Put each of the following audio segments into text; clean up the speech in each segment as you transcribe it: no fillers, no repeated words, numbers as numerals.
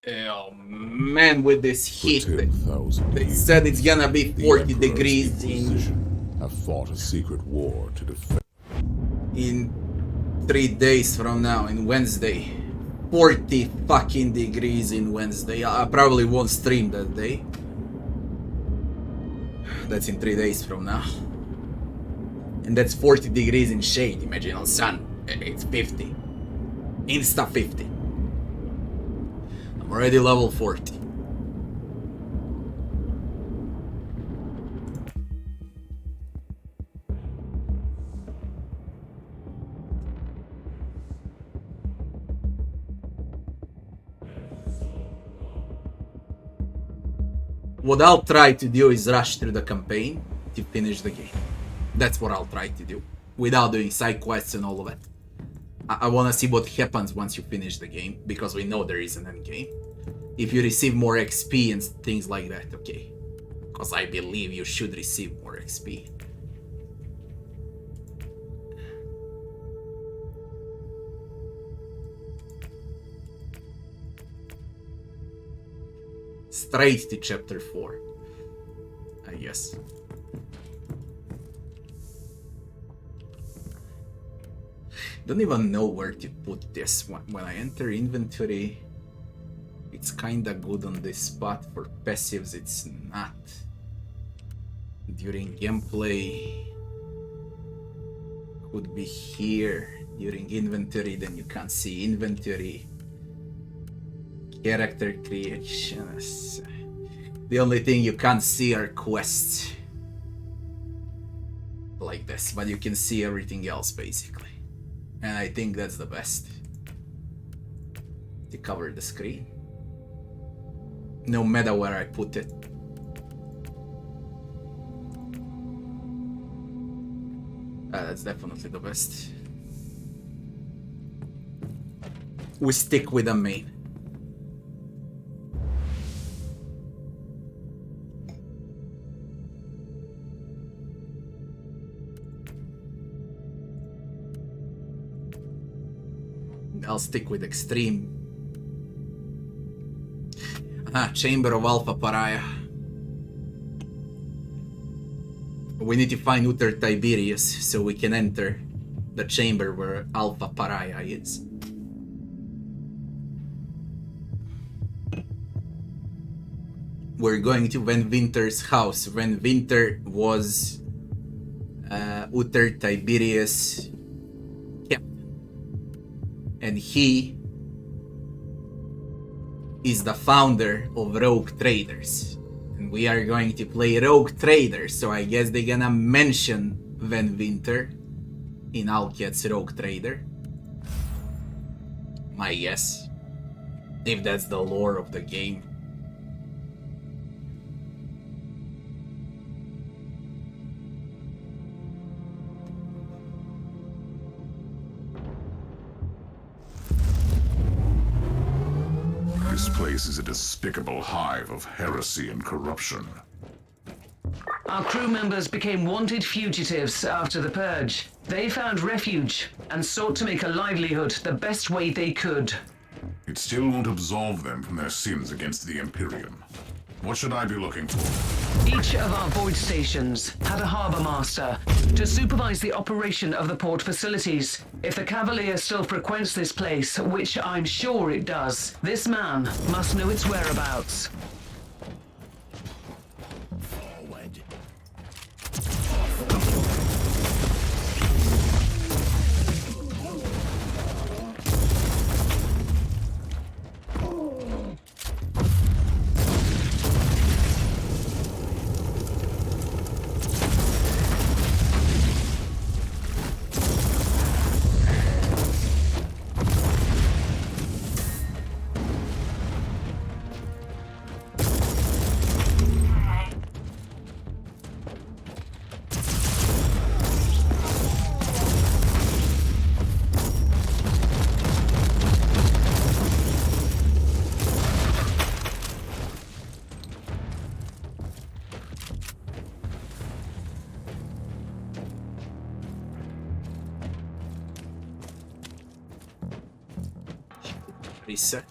Oh man, with this heat, For 10,000 they years, said it's gonna be the 40 Emperor's degrees Inquisition have fought a secret war to defend. in 3 days from now, in Wednesday. 40 fucking degrees in Wednesday. I probably won't stream that day. That's in 3 days from now. And that's 40 degrees in shade. Imagine on sun, it's 50. Insta 50. I'm already level 40. What I'll try to do is rush through the campaign to finish the game. That's what I'll try to do, without doing side quests and all of that. I wanna see what happens once you finish the game, because we know there is an end game. If you receive more XP and things like that, okay. Because I believe you should receive more XP. Straight to chapter 4, I guess. Don't even know where to put this. When I enter inventory, it's kinda good on this spot. For passives, it's not. During gameplay, could be here. During inventory, then you can't see inventory. Character creations. The only thing you can't see are quests. Like this, but you can see everything else basically. And I think that's the best. To cover the screen. No matter where I put it. That's definitely the best. We stick with the main. I'll stick with extreme. Chamber of Alpha Pariah. We need to find Uther Tiberius so we can enter the chamber where Alpha Pariah is. We're going to Van Winter's house. Van Winter was Uther Tiberius' and he is the founder of Rogue Traders. And we are going to play Rogue Traders, so I guess they're gonna mention Van Winter in Alkiet's Rogue Trader. My guess. If that's the lore of the game. This place is a despicable hive of heresy and corruption. Our crew members became wanted fugitives after the Purge. They found refuge and sought to make a livelihood the best way they could. It still won't absolve them from their sins against the Imperium. What should I be looking for? Each of our void stations had a harbor master to supervise the operation of the port facilities. If the Cavalier still frequents this place, which I'm sure it does, this man must know its whereabouts. Reset.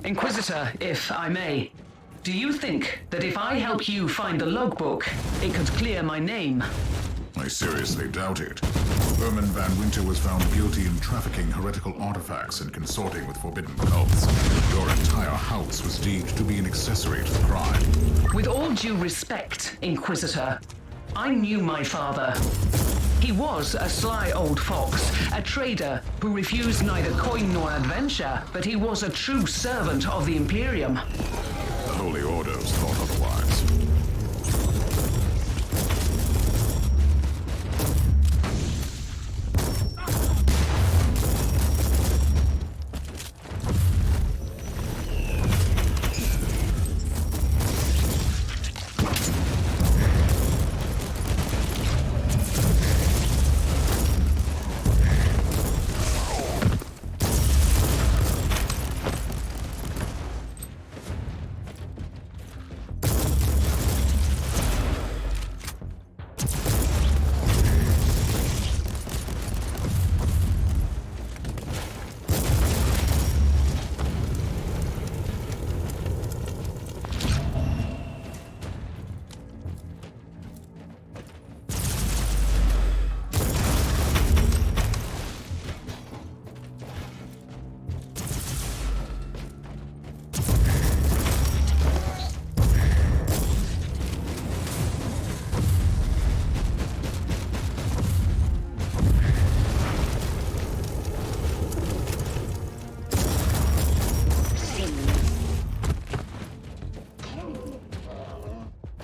Inquisitor, if I may, do you think that if I help you find the logbook, it could clear my name? I seriously doubt it. Herman Van Winter was found guilty in trafficking heretical artifacts and consorting with forbidden cults. Your entire house was deemed to be an accessory to the crime. With all due respect, Inquisitor, I knew my father. He was a sly old fox, a trader who refused neither coin nor adventure, but he was a true servant of the Imperium. The Holy Orders thought otherwise.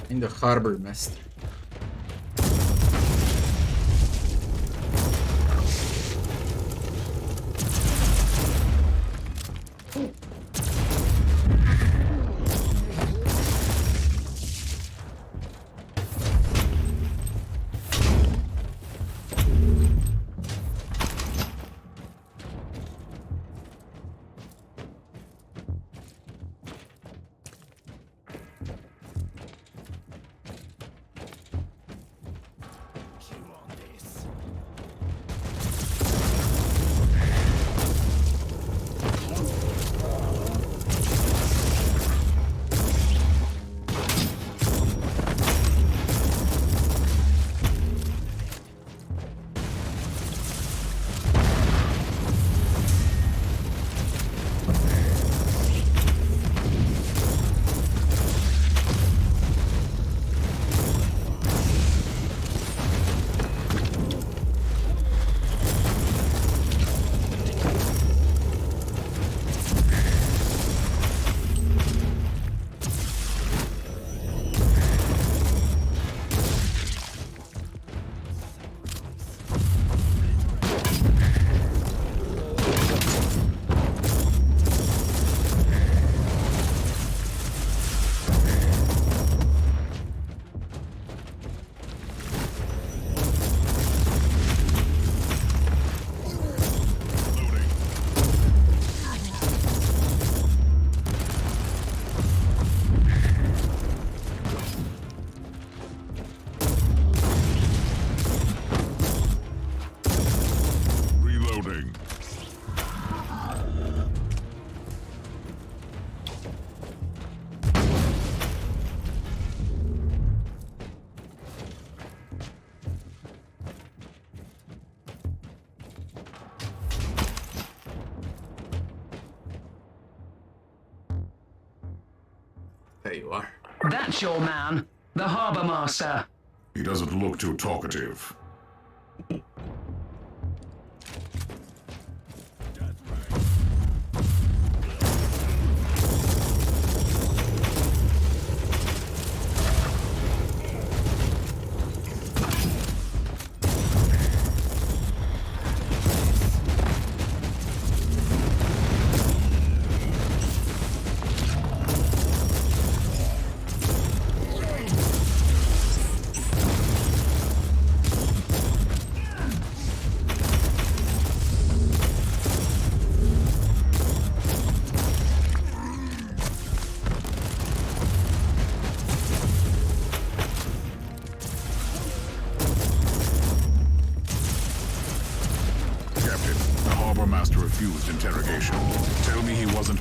In the harbor, master. There you are. That's your man, the Harbour Master. He doesn't look too talkative.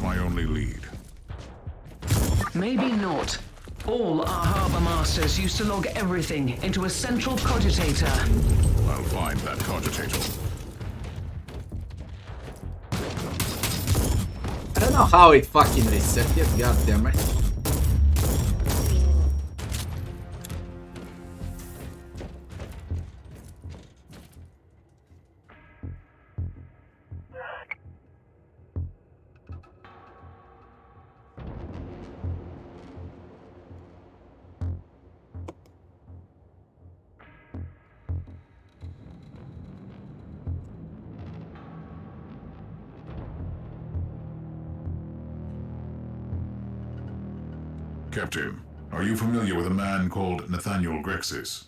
my only lead. Maybe not. All our harbor masters used to log everything into a central cogitator. I'll find that cogitator. I don't know how it fucking reset it, god damn it. Captain, are you familiar with a man called Nathaniel Grexis?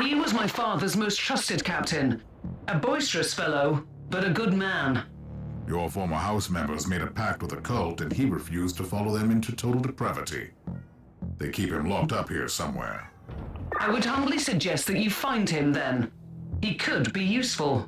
He was my father's most trusted captain. A boisterous fellow, but a good man. Your former house members made a pact with a cult and he refused to follow them into total depravity. They keep him locked up here somewhere. I would humbly suggest that you find him then. He could be useful.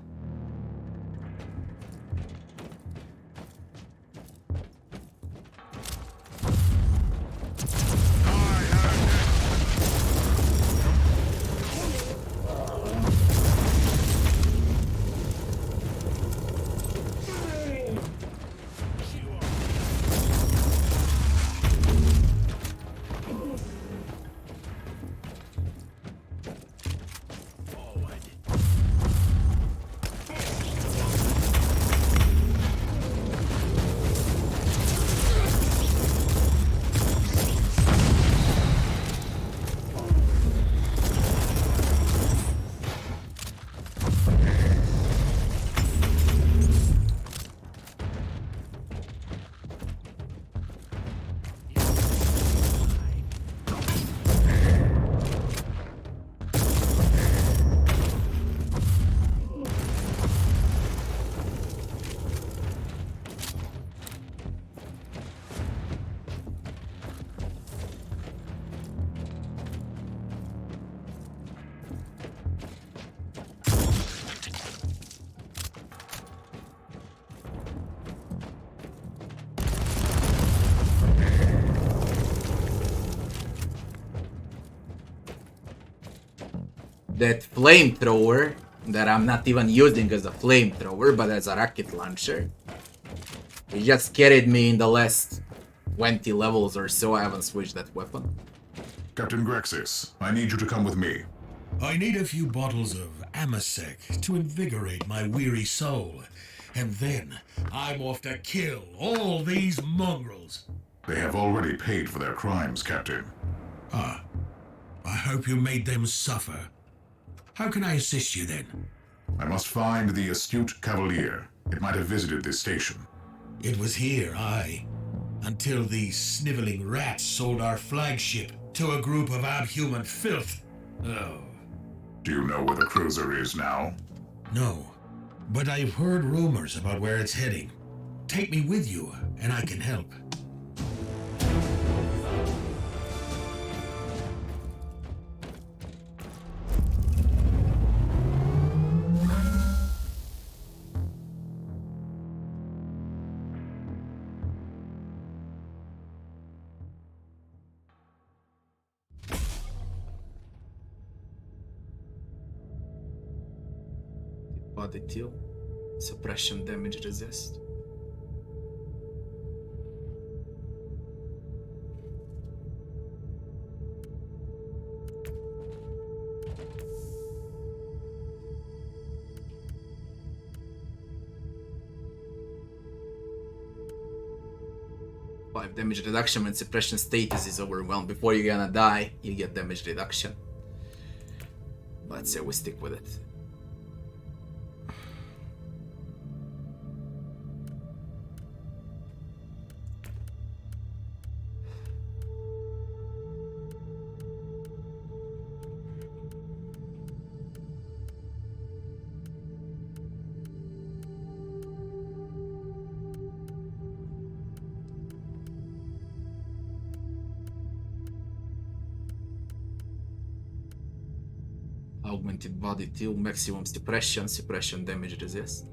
That flamethrower that I'm not even using as a flamethrower but as a rocket launcher, it just carried me in the last 20 levels or so. I haven't switched that weapon. Captain Grexis, I need you to come with me. I need a few bottles of Amasec to invigorate my weary soul. And then I'm off to kill all these mongrels. They have already paid for their crimes, Captain. Ah, I hope you made them suffer. How can I assist you then? I must find the astute Cavalier. It might have visited this station. It was here, aye. Until these sniveling rats sold our flagship to a group of abhuman filth. Oh. Do you know where the cruiser is now? No, but I've heard rumors about where it's heading. Take me with you, and I can help. Body deal, suppression, damage resist. Five damage reduction when suppression status is overwhelmed. Before you're gonna die, you get damage reduction. Let's say we stick with it. Augmented body deal, maximum suppression, suppression damage resist.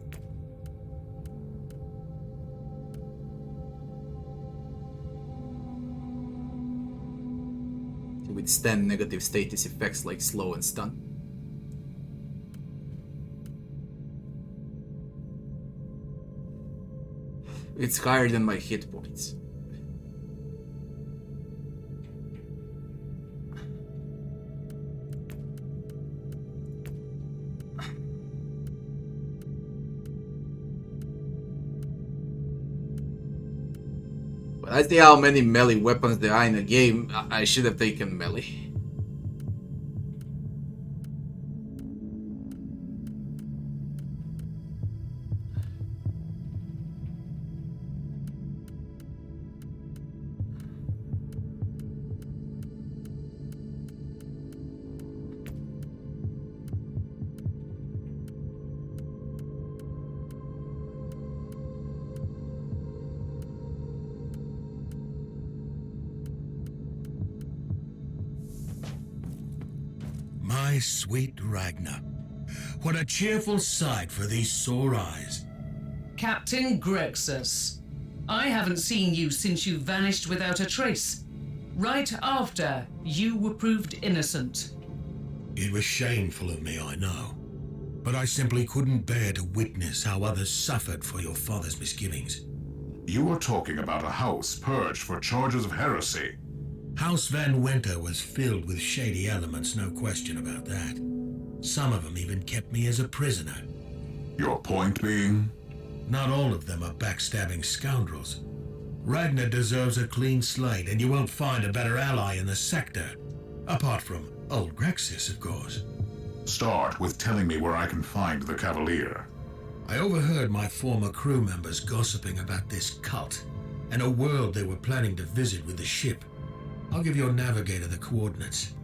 withstand negative status effects like slow and stun. It's higher than my hit points. But I see how many melee weapons there are in a game. I should have taken melee. My sweet Ragnar, what a cheerful sight for these sore eyes. Captain Grexus, I haven't seen you since you vanished without a trace. Right after you were proved innocent. It was shameful of me, I know. But I simply couldn't bear to witness how others suffered for your father's misgivings. You are talking about a house purged for charges of heresy. House Van Winter was filled with shady elements, no question about that. Some of them even kept me as a prisoner. Your point being? Not all of them are backstabbing scoundrels. Ragnar deserves a clean slate, and you won't find a better ally in the sector. Apart from old Grexus, of course. Start with telling me where I can find the Cavalier. I overheard my former crew members gossiping about this cult, and a world they were planning to visit with the ship. I'll give your navigator the coordinates.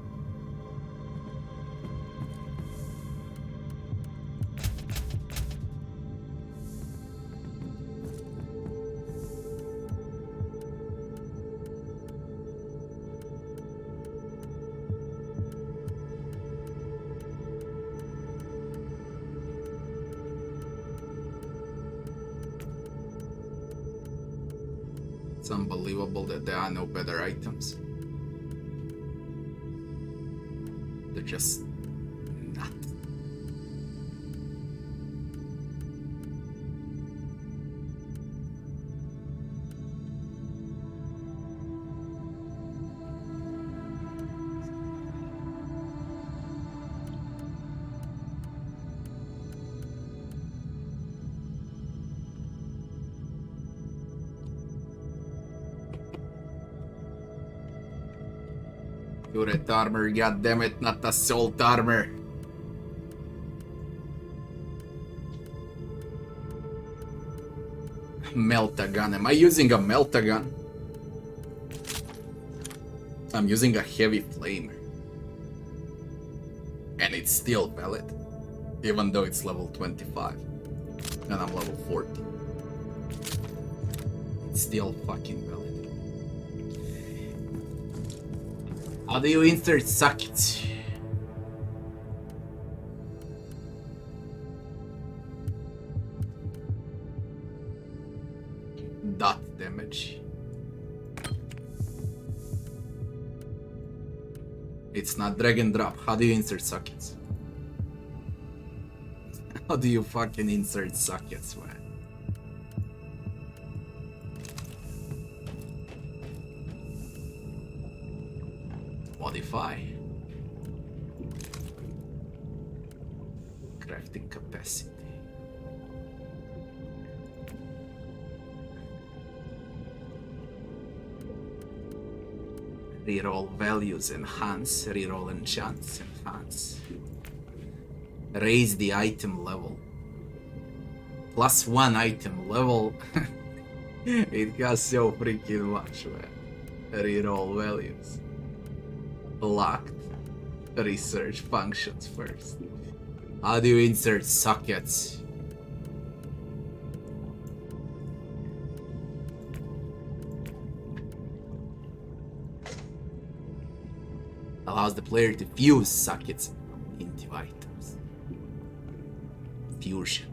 It's unbelievable that there are no better items. They're just not. Turret armor, goddammit, not assault armor. Melt-a-gun. Am I using a melt-a-gun? I'm using a heavy flame. And it's still valid. Even though it's level 25. And I'm level 40. It's still fucking valid. How do you insert sockets? Dot damage. It's not drag and drop. How do you insert sockets? How do you fucking insert sockets, man? Modify. Crafting capacity. Reroll values, enhance. Reroll enchants, enhance. Raise the item level. +1 item level. It got so freaking much, man. Reroll values. Locked. Research functions first. How do you insert sockets? Allows the player to fuse sockets into items. Fusion.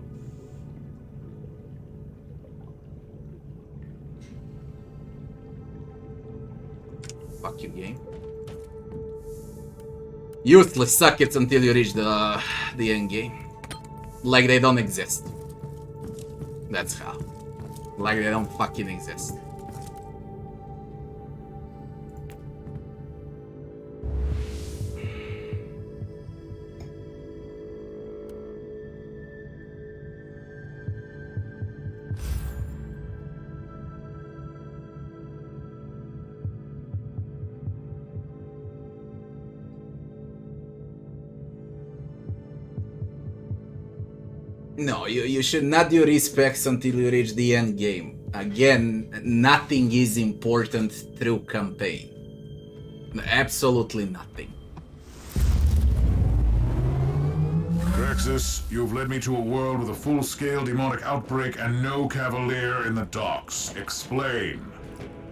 Fuck you, game. Useless sockets until you reach the end game. Like they don't exist. That's how. Like they don't fucking exist. No, you should not do respects until you reach the end game. Again, nothing is important through campaign. Absolutely nothing. Grexis, you've led me to a world with a full-scale demonic outbreak and no cavalier in the docks. Explain.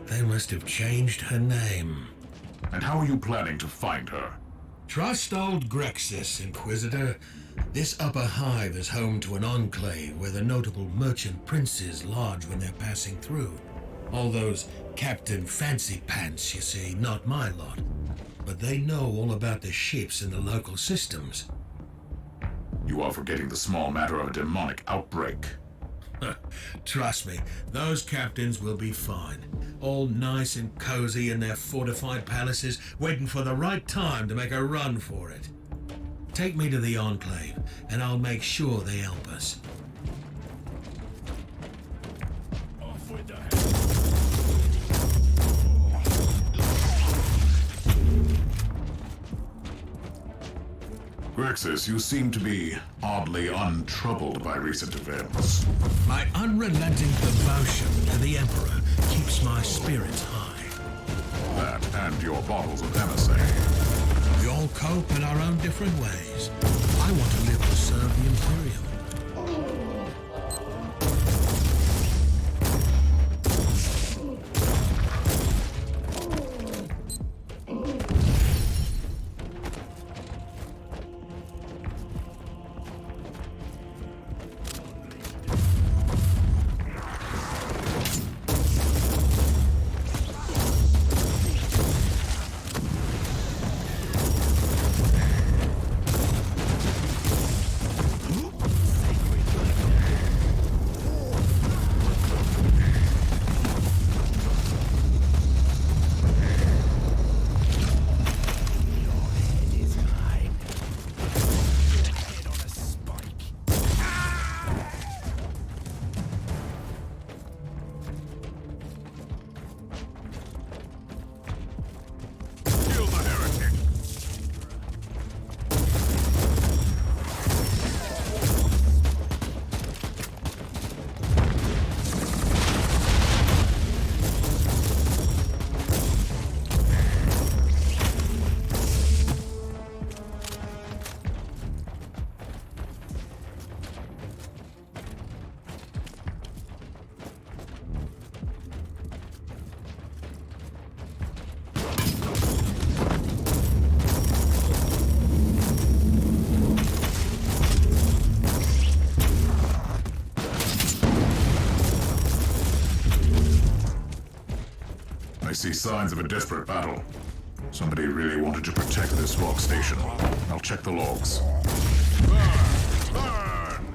They must have changed her name. And how are you planning to find her? Trust old Grexis, Inquisitor. This upper hive is home to an enclave where the notable merchant princes lodge when they're passing through. All those Captain Fancy Pants, you see, not my lot. But they know all about the ships and the local systems. You are forgetting the small matter of a demonic outbreak. Trust me, those captains will be fine. All nice and cozy in their fortified palaces, waiting for the right time to make a run for it. Take me to the Enclave, and I'll make sure they help us. Off with the Grexis, you seem to be oddly untroubled by recent events. My unrelenting devotion to the Emperor keeps my spirits high. That and your bottles of MSA. We all cope in our own different ways. I want to live to serve the Imperium. I see signs of a desperate battle. Somebody really wanted to protect this rock station. I'll check the logs. Burn! Burn!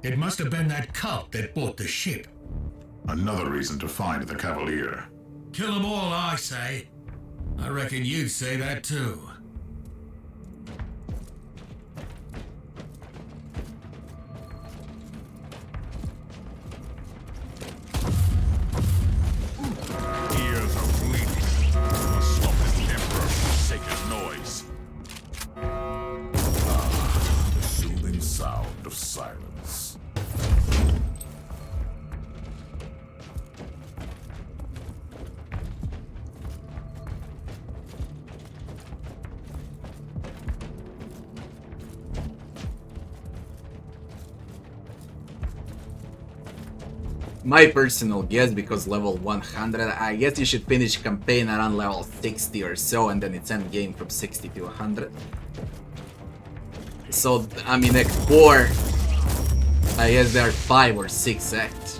It must have been that cult that bought the ship. Another reason to find the Cavalier. Kill them all, I say. I reckon you'd say that too. Ears are bleeding. Must stop this Emperor's forsaken noise. Ah, the soothing sound of silence. My personal guess, because level 100, I guess you should finish campaign around level 60 or so, and then it's end game from 60 to 100. So, I mean, Act 4, I guess there are 5 or 6 acts.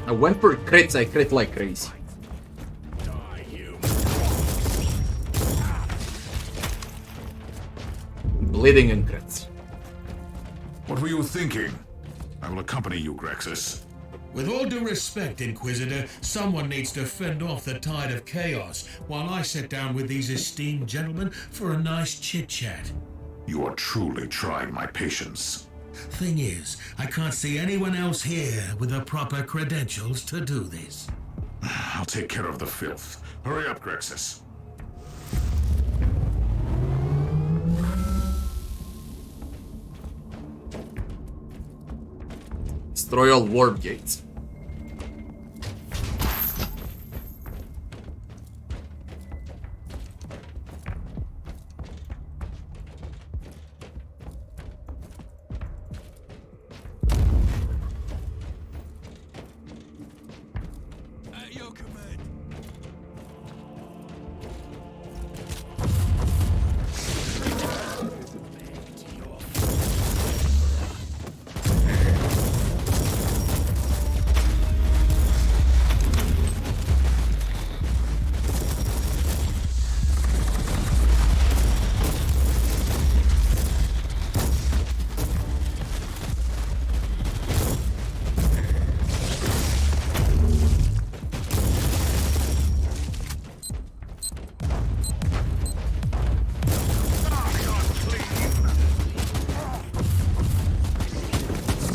I went for crits, I crit like crazy. Bleeding and crits. What were you thinking? I will accompany you, Grexis. With all due respect, Inquisitor, someone needs to fend off the tide of chaos while I sit down with these esteemed gentlemen for a nice chit-chat. You are truly trying my patience. Thing is, I can't see anyone else here with the proper credentials to do this. I'll take care of the filth. Hurry up, Grexis. Destroy all warp gates.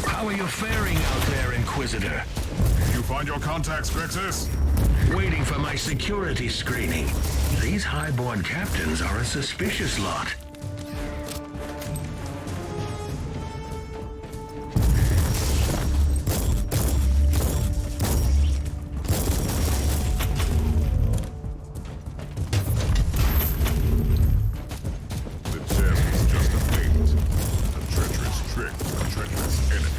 How are you faring out there, Inquisitor? Did you find your contacts, Grexis? Waiting for my security screening. These highborn captains are a suspicious lot. The test is just a feint. A treacherous trick of a treacherous enemy.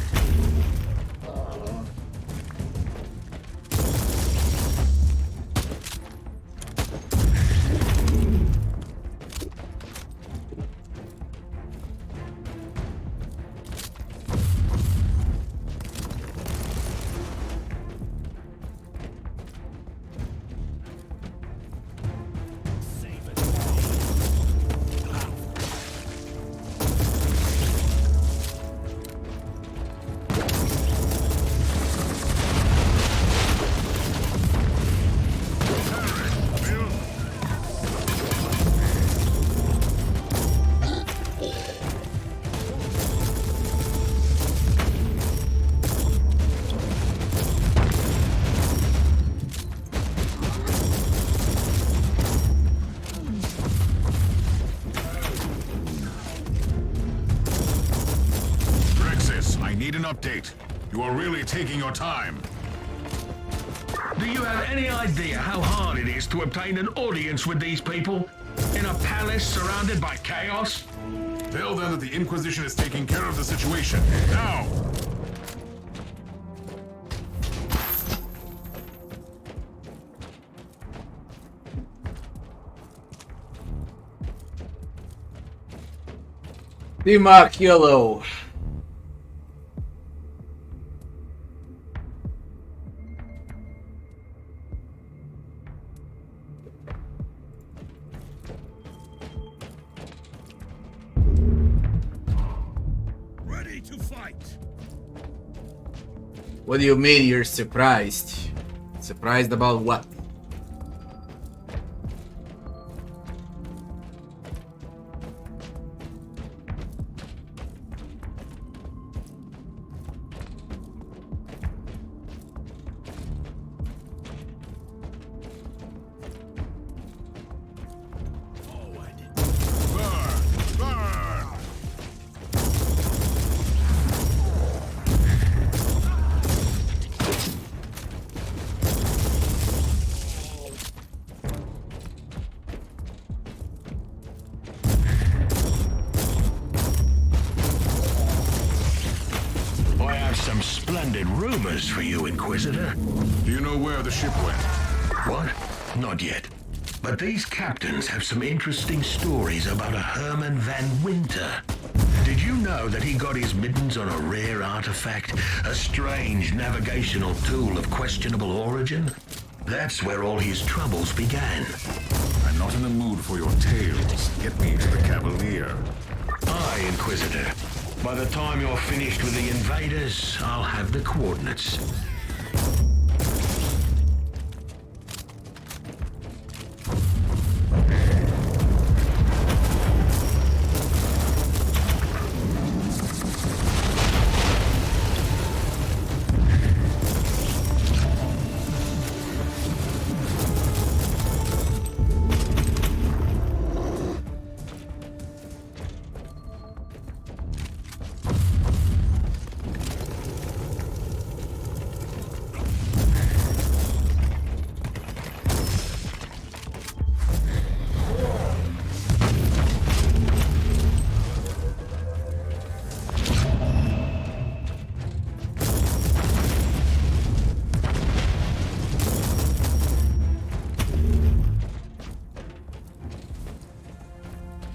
Need an update. You are really taking your time. Do you have any idea how hard it is to obtain an audience with these people? In a palace surrounded by chaos? Tell them that the Inquisition is taking care of the situation. Now! Mark Yellow. Ready to fight. What do you mean you're surprised? Surprised about what? landed rumors for you, Inquisitor. Do you know where the ship went? What? Not yet. But these captains have some interesting stories about a Herman van Winter. Did you know that he got his middens on a rare artifact? A strange navigational tool of questionable origin? That's where all his troubles began. I'm not in the mood for your tales. Get me to the Cavalier. Aye, Inquisitor. By the time you're finished with the invaders, I'll have the coordinates.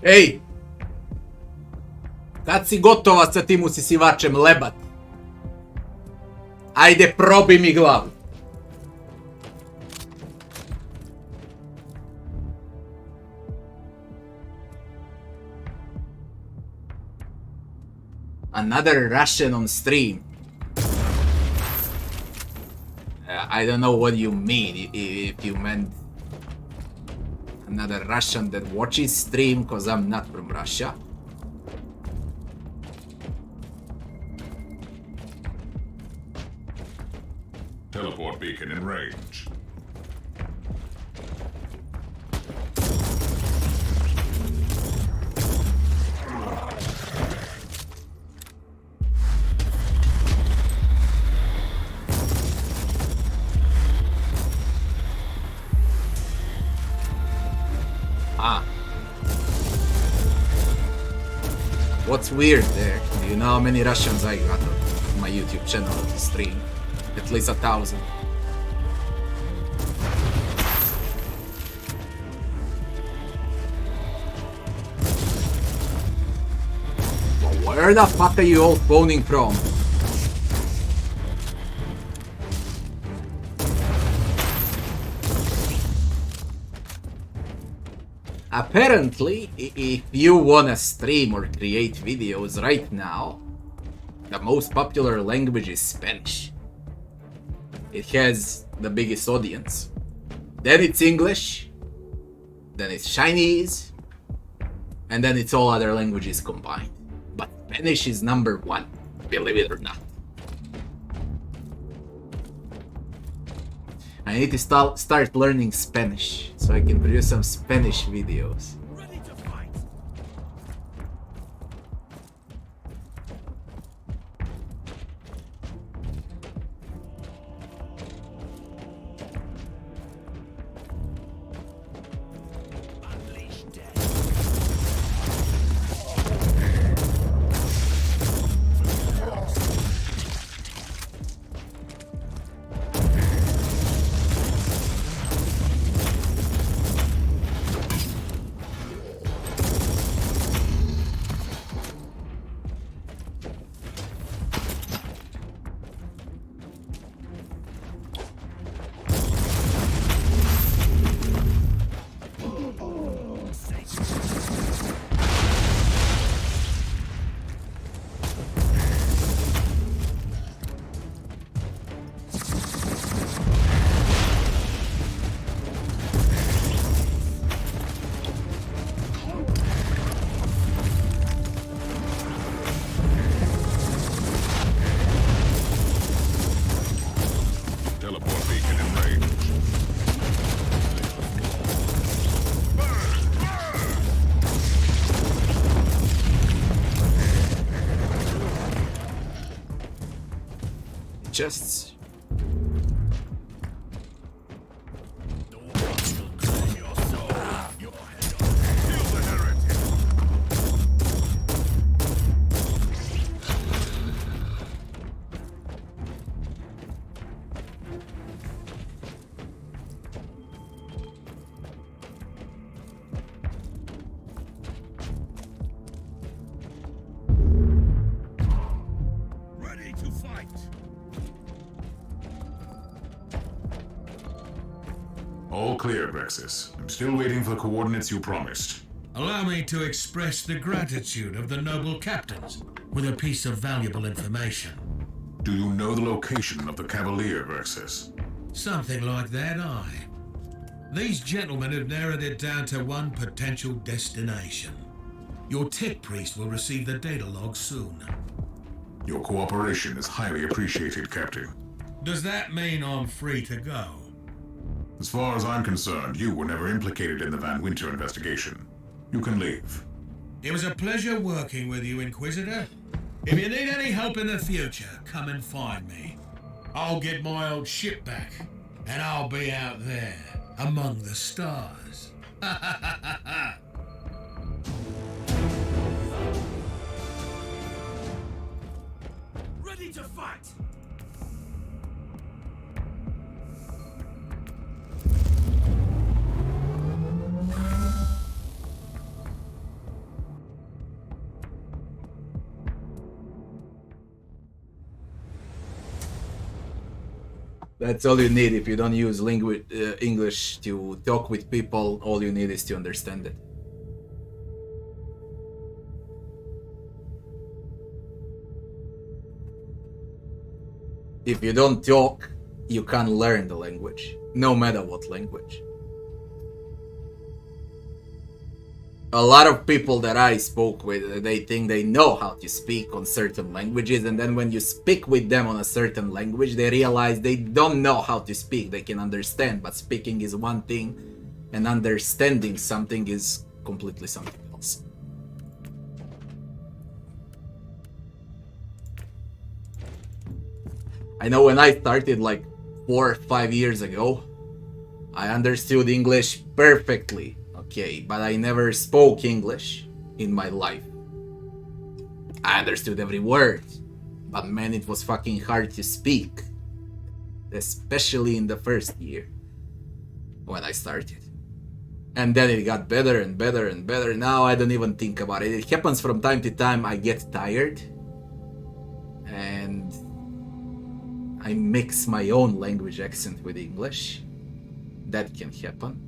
Ej! Kad si gotova sa tim usisivačem lebat? Ajde, probi mi glavu. Another Russian on stream. I don't know what you mean, if you meant another Russian that watches stream, cause I'm not from Russia. Teleport beacon in range. What's weird there? Do you know how many Russians I got on my YouTube channel to stream? At least 1,000. Where the fuck are you all phoning from? Apparently, if you wanna stream or create videos right now, the most popular language is Spanish. It has the biggest audience. Then it's English, then it's Chinese, and then it's all other languages combined. But Spanish is number one, believe it or not. I need to start learning Spanish so I can produce some Spanish videos. Ready to fight. Unleash death. Chests. All clear, Grexis. I'm still waiting for the coordinates you promised. Allow me to express the gratitude of the noble captains with a piece of valuable information. Do you know the location of the Cavalier, Grexis? Something like that, aye. These gentlemen have narrowed it down to one potential destination. Your tech priest will receive the data log soon. Your cooperation is highly appreciated, Captain. Does that mean I'm free to go? As far as I'm concerned, you were never implicated in the Van Winter investigation. You can leave. It was a pleasure working with you, Inquisitor. If you need any help in the future, come and find me. I'll get my old ship back, and I'll be out there, among the stars. Ready to fight! That's all you need. If you don't use English to talk with people, all you need is to understand it. If you don't talk, you can't learn the language, no matter what language. A lot of people that I spoke with, they think they know how to speak on certain languages, and then when you speak with them on a certain language, they realize they don't know how to speak. They can understand, but speaking is one thing, and understanding something is completely something else. I know when I started like 4 or 5 years ago, I understood English perfectly. Okay, but I never spoke English in my life. I understood every word, but man, it was fucking hard to speak. Especially in the first year, when I started. And then it got better and better and better. Now I don't even think about it. It happens from time to time. I get tired. And I mix my own language accent with English. That can happen.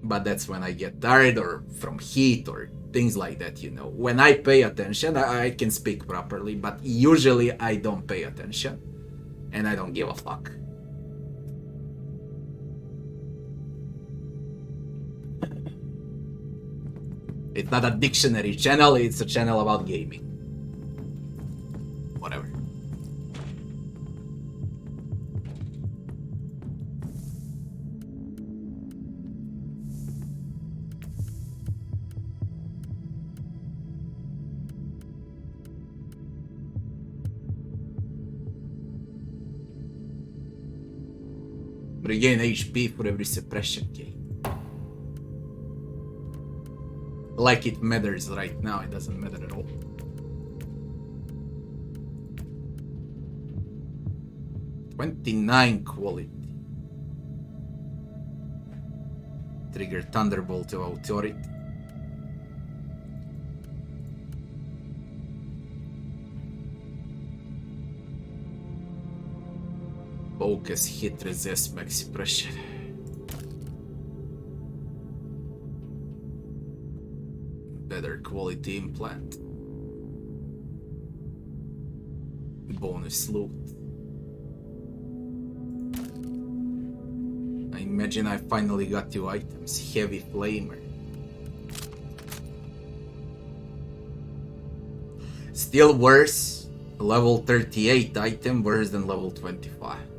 But that's when I get tired or from heat or things like that, you know. When I pay attention, I can speak properly, but usually I don't pay attention. And I don't give a fuck. It's not a dictionary channel, it's a channel about gaming. Whatever. Regain HP for every suppression gain. Like it matters right now, it doesn't matter at all. "29 quality. Trigger Thunderbolt of Authority. Focus, hit, resist, max suppression. Better quality implant. Bonus loot. I imagine I finally got 2 items. Heavy Flamer. Still worse. Level 38 item worse than level 25.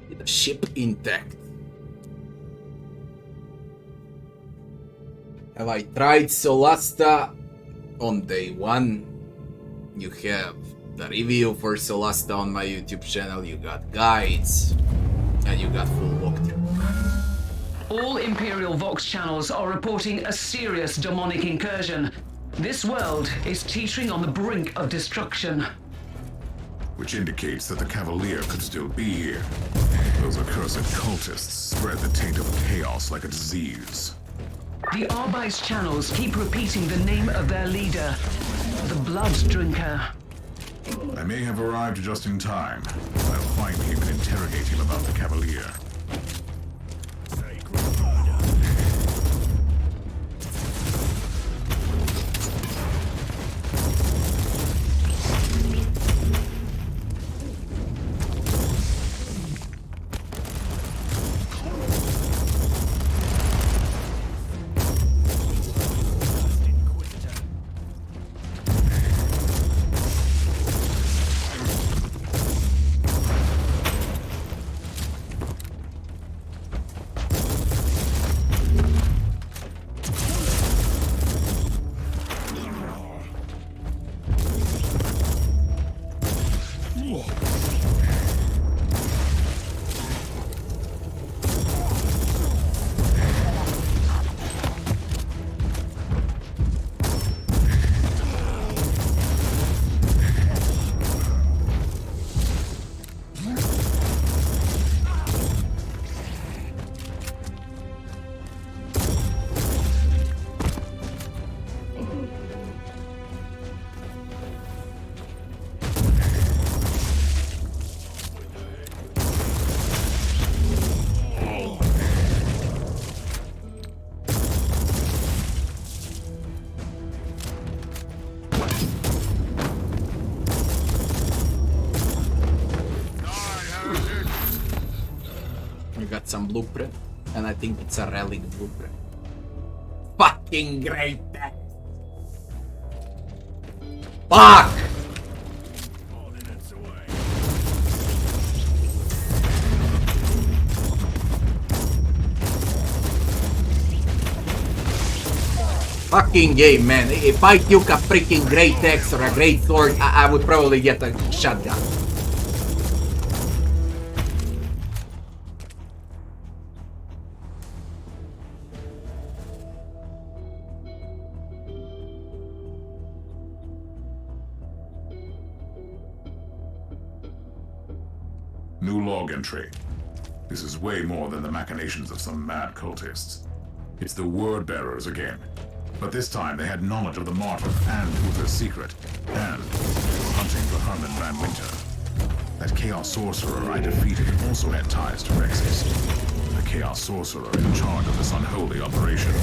with the ship intact. Have I tried Solasta? On day 1, you have the review for Solasta on my YouTube channel, you got guides, and you got full walkthrough. All Imperial Vox channels are reporting a serious demonic incursion. This world is teetering on the brink of destruction. Which indicates that the Cavalier could still be here. Those accursed cultists spread the taint of chaos like a disease. The Arbite's channels keep repeating the name of their leader, the Blood Drinker. I may have arrived just in time. I'll find him and interrogate him about the Cavalier. Some blueprint, and I think it's a relic blueprint. Fucking great! Fuck! Fucking game, man. If I took a freaking great axe or a great sword, I would probably get a shotgun. New log entry. This is way more than the machinations of some mad cultists. It's the word bearers again. But this time they had knowledge of the Martyr and Uther's secret, and they were hunting for Herman van Winter. That Chaos Sorcerer I defeated also had ties to Rexus. The Chaos Sorcerer in charge of this unholy operation.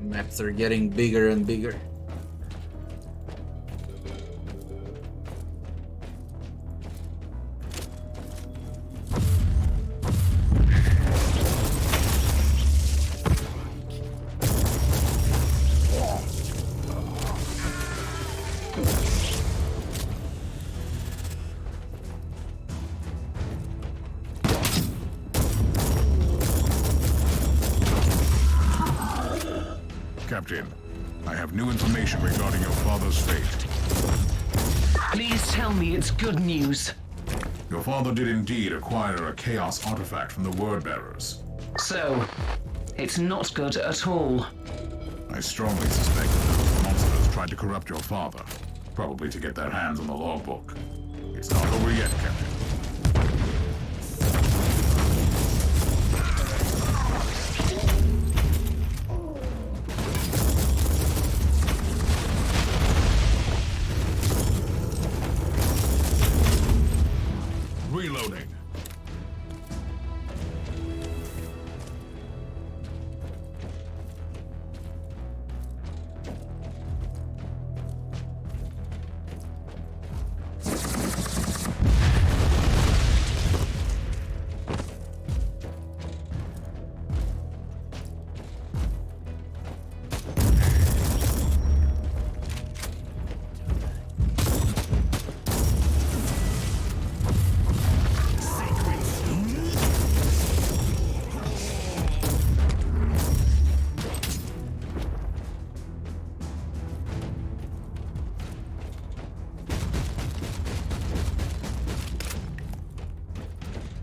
Maps are getting bigger and bigger. Captain, I have new information regarding your father's fate. Please tell me it's good news. Your father did indeed acquire a Chaos artifact from the Word-bearers. So, it's not good at all. I strongly suspect that those monsters tried to corrupt your father, probably to get their hands on the logbook. It's not over yet, Captain. Reloading.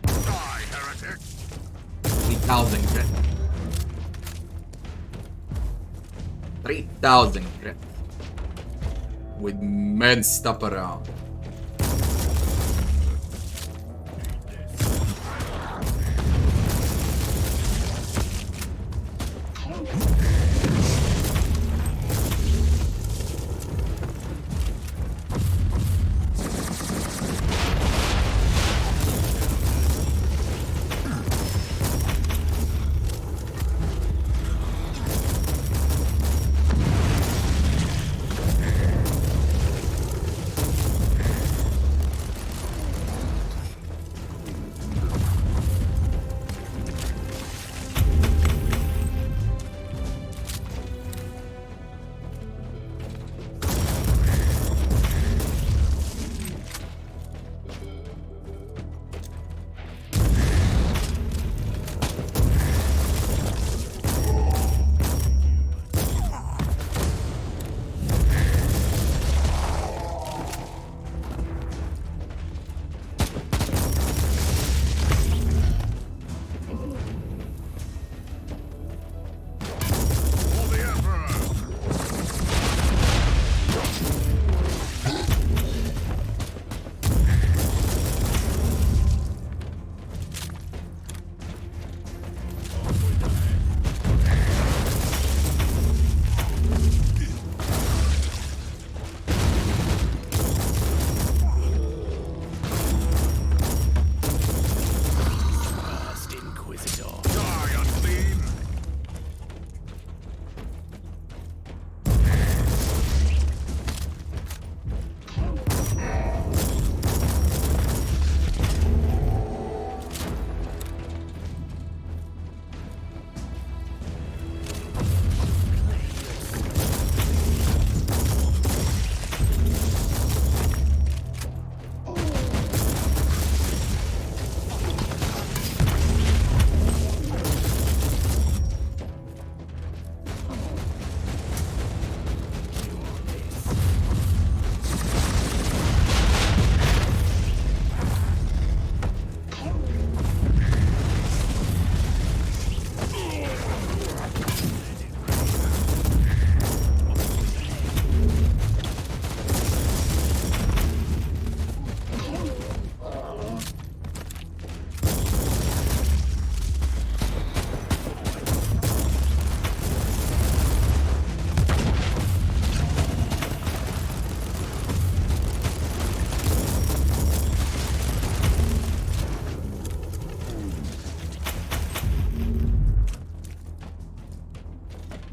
Die, heretic! 3,000 crit. 3,000 crit. With med stuff around. Inquisitor. Die, unclean!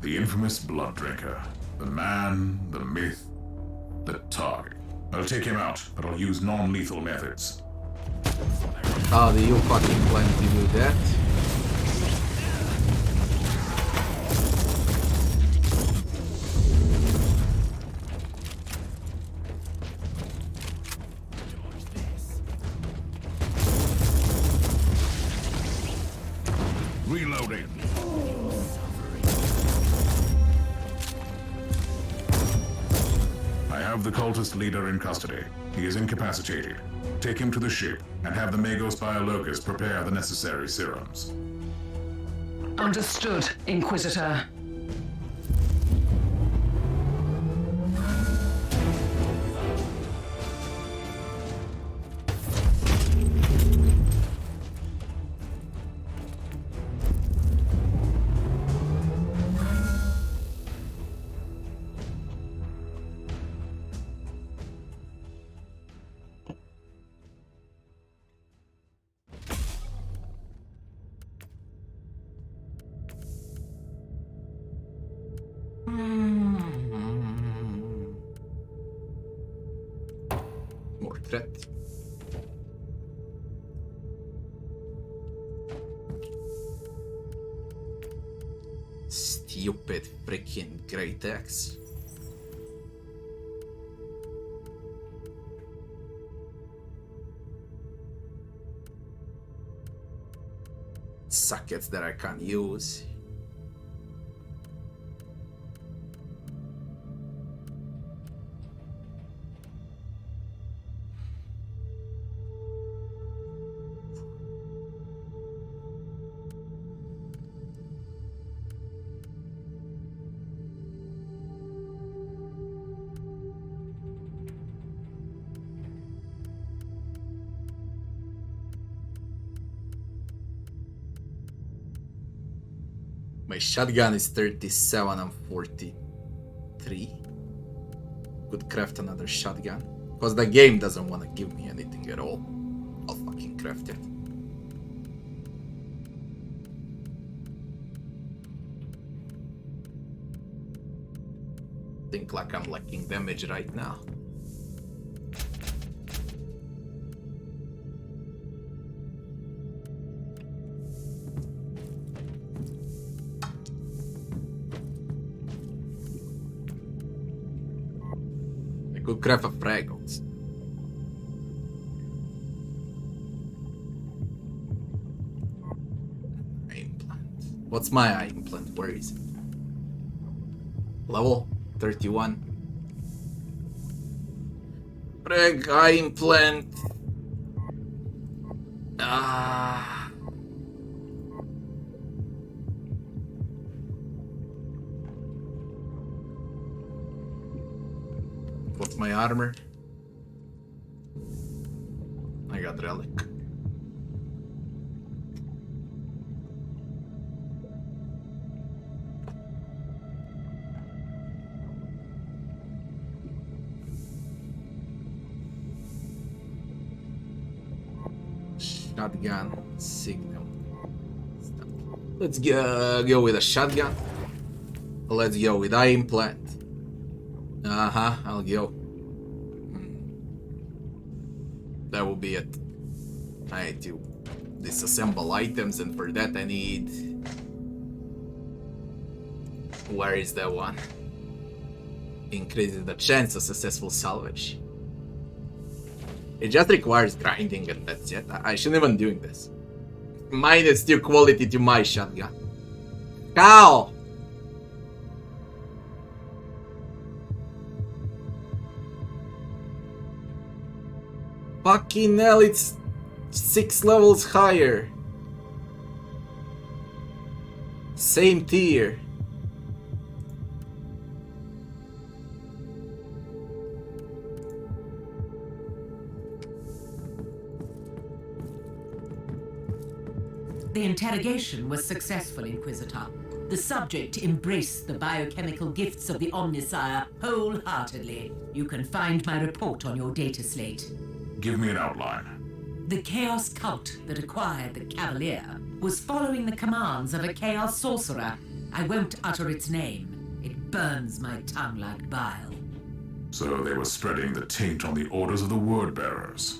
The infamous blood drinker. The man, the myth, the target. I'll take him out, but I'll use non-lethal methods. How do you fucking plan to do that? Reloading. have the cultist leader in custody. He is incapacitated. Take him to the ship and have the Magos Biologus prepare the necessary serums. Understood, Inquisitor. More threat. Stupid freaking great axe. Sockets that I can't use. My shotgun is 37 and 43. Could craft another shotgun. Because the game doesn't want to give me anything at all. I'll fucking craft it. Think like I'm lacking damage right now. Could craft a fragrance. Implant. What's my eye implant? Where is it? Level 31. Eye implant. What's my armor? I got relic. Shotgun signal. Let's go with a shotgun. Let's go with eye implant. I'll go. That will be it. I need to disassemble items, and for that I need... Where is that one? Increases the chance of successful salvage. It just requires grinding and that's it. I shouldn't even doing this. Minus 2 quality to my shotgun. Cow! Fucking hell, it's 6 levels higher. Same tier. The interrogation was successful, Inquisitor. The subject embraced the biochemical gifts of the Omnisire wholeheartedly. You can find my report on your data slate. Give me an outline. The Chaos cult that acquired the Cavalier was following the commands of a Chaos sorcerer. I won't utter its name. It burns my tongue like bile. So they were spreading the taint on the orders of the word-bearers.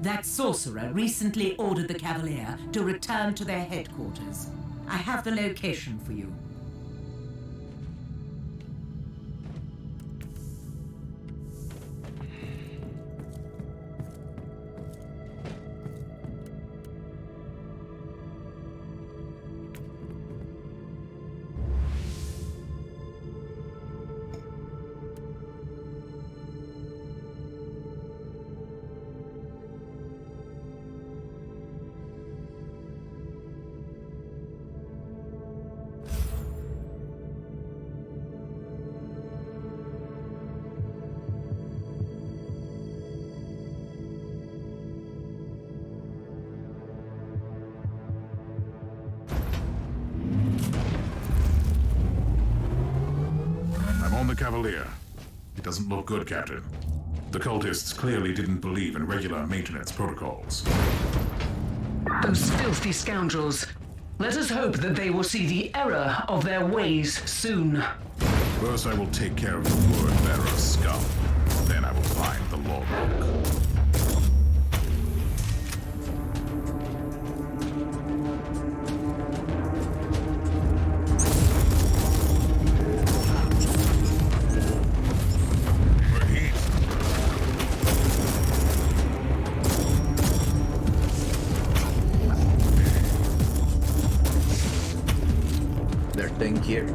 That sorcerer recently ordered the Cavalier to return to their headquarters. I have the location for you. On the Cavalier. It doesn't look good, Captain. The cultists clearly didn't believe in regular maintenance protocols. Those filthy scoundrels. Let us hope that they will see the error of their ways soon. First, I will take care of the word-bearer's scum. Then I will find the logbook. Their thing here.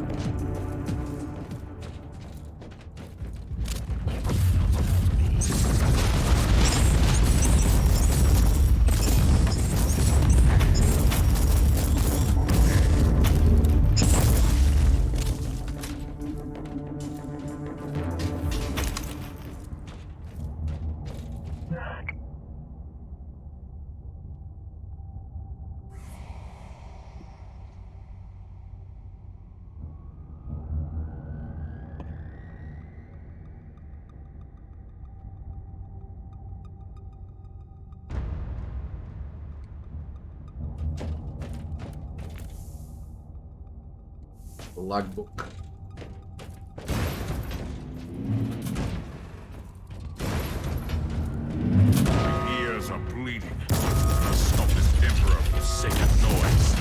Logbook. My ears are bleeding. I must stop this emperor for the sake of noise.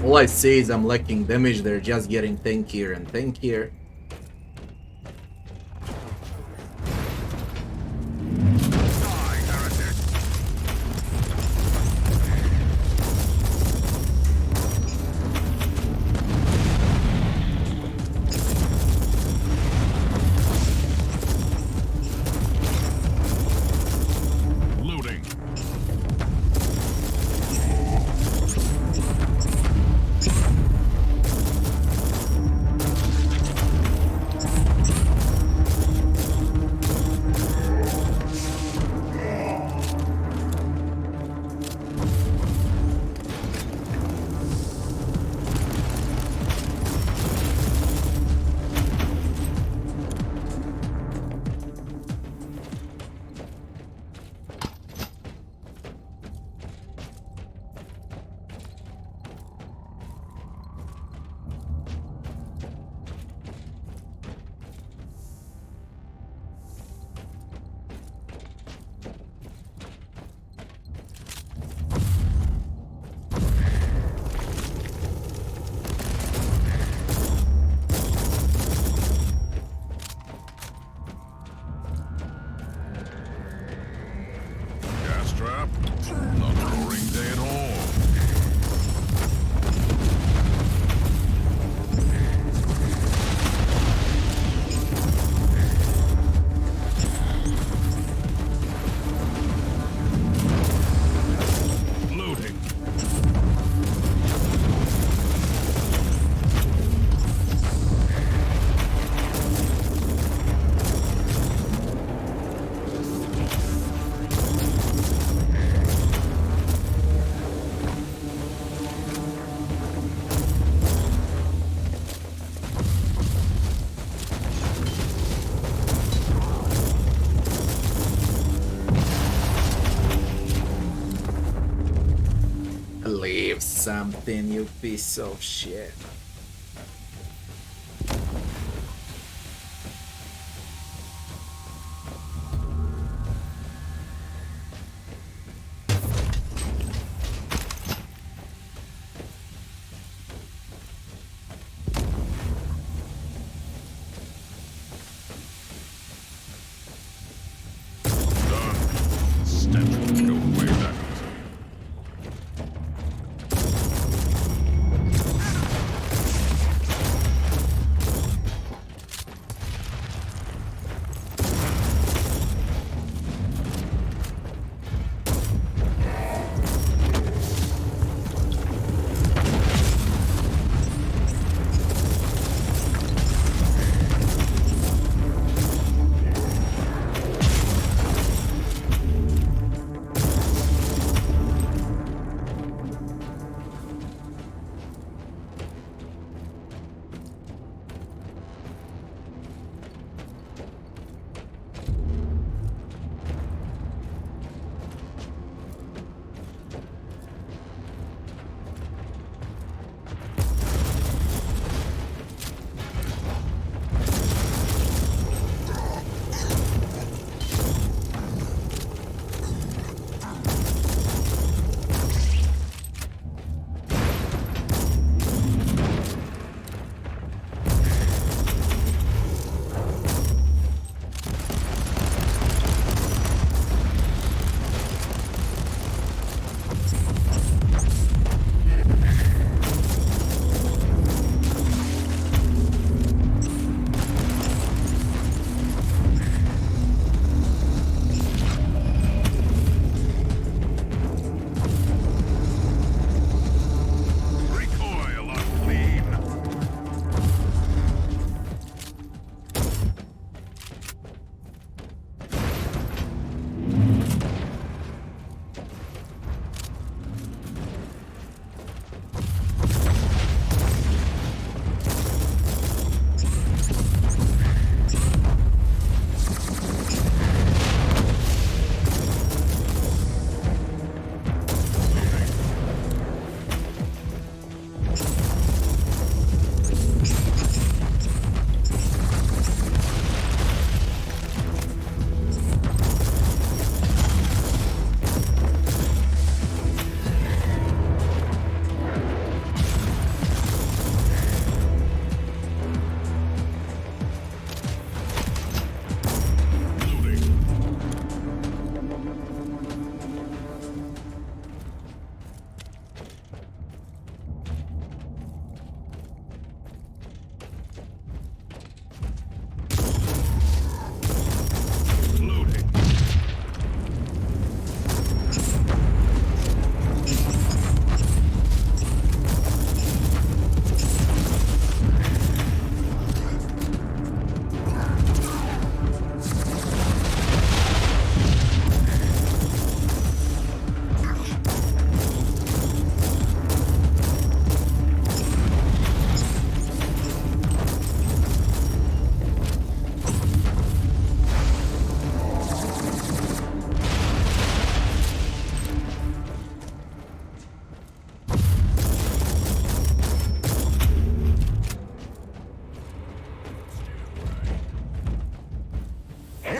All I see is I'm lacking damage, they're just getting tankier and tankier. something, you piece of shit.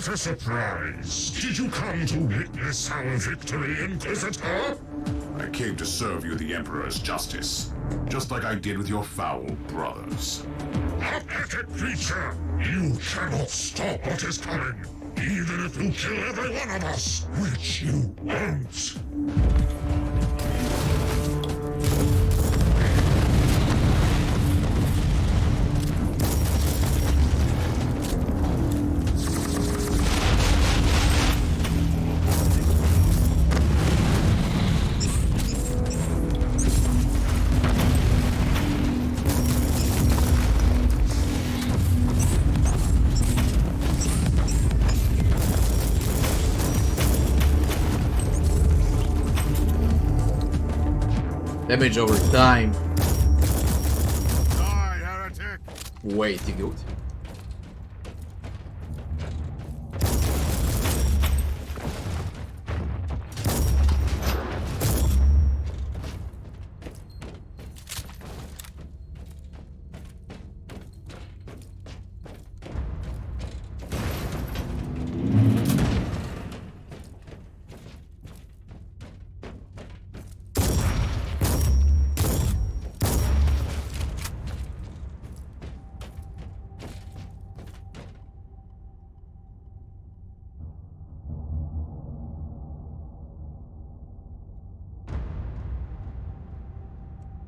What a surprise! Did you come to witness our victory, Inquisitor? I came to serve you the Emperor's justice, just like I did with your foul brothers. Pathetic creature! You cannot stop what is coming, even if you kill every one of us, which you won't. Damage over time. Die, heretic! Way too good.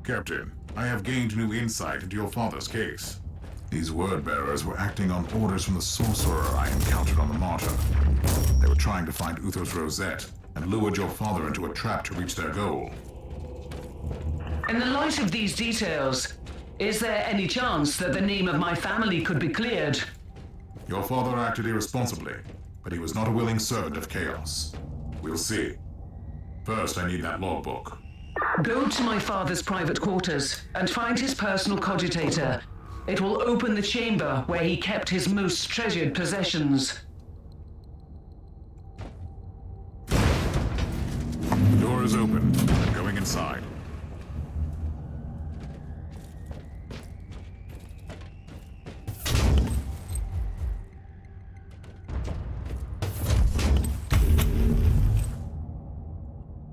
Captain, I have gained new insight into your father's case. These word-bearers were acting on orders from the sorcerer I encountered on the Martyr. They were trying to find Uther's rosette and lured your father into a trap to reach their goal. In the light of these details, is there any chance that the name of my family could be cleared? Your father acted irresponsibly, but he was not a willing servant of chaos. We'll see. First, I need that logbook. Go to my father's private quarters and find his personal cogitator. It will open the chamber where he kept his most treasured possessions. The door is open. I'm going inside.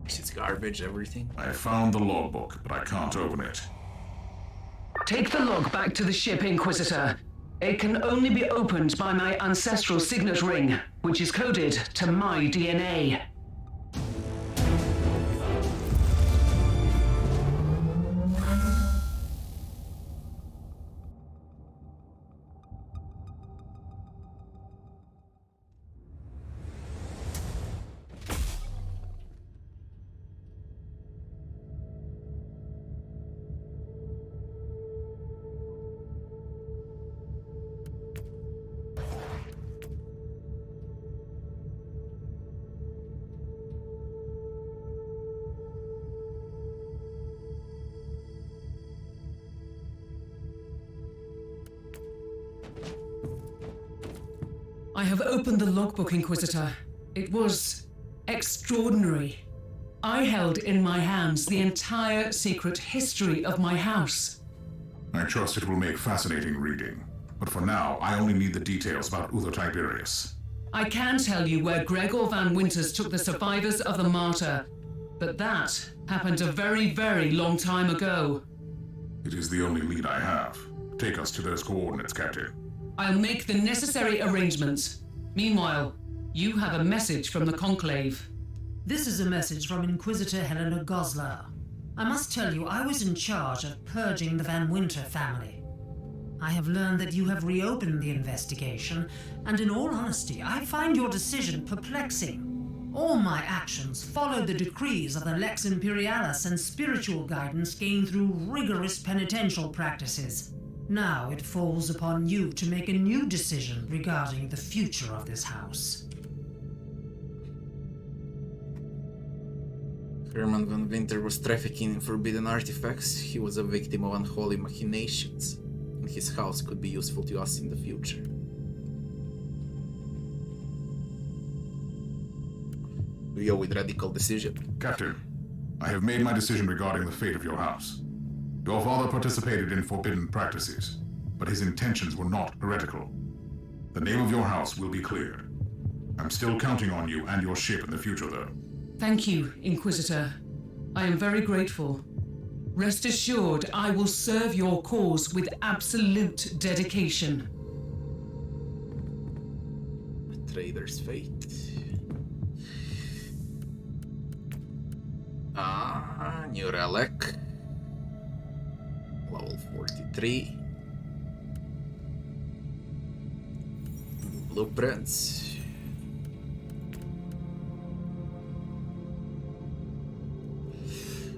It's garbage, everything. I found the logbook, but I can't open it. Take the log back to the ship, Inquisitor. It can only be opened by my ancestral signet ring, which is coded to my DNA. I have opened the logbook, Inquisitor. It was extraordinary. I held in my hands the entire secret history of my house. I trust it will make fascinating reading. But for now, I only need the details about Uther Tiberius. I can tell you where Gregor Van Winters took the survivors of the Martyr, but that happened a very, very long time ago. It is the only lead I have. Take us to those coordinates, Captain. I'll make the necessary arrangements. Meanwhile, you have a message from the Conclave. This is a message from Inquisitor Helena Goslar. I must tell you, I was in charge of purging the Van Winter family. I have learned that you have reopened the investigation, and in all honesty, I find your decision perplexing. All my actions follow the decrees of the Lex Imperialis and spiritual guidance gained through rigorous penitential practices. Now it falls upon you to make a new decision regarding the future of this house. Herman Van Winter was trafficking in forbidden artifacts. He was a victim of unholy machinations, and his house could be useful to us in the future. We go with radical decision. Captain, I have made my decision regarding the fate of your house. Your father participated in forbidden practices, but his intentions were not heretical. The name of your house will be cleared. I'm still counting on you and your ship in the future, though. Thank you, Inquisitor. I am very grateful. Rest assured, I will serve your cause with absolute dedication. A traitor's fate. New relic. Level 43. Blueprints.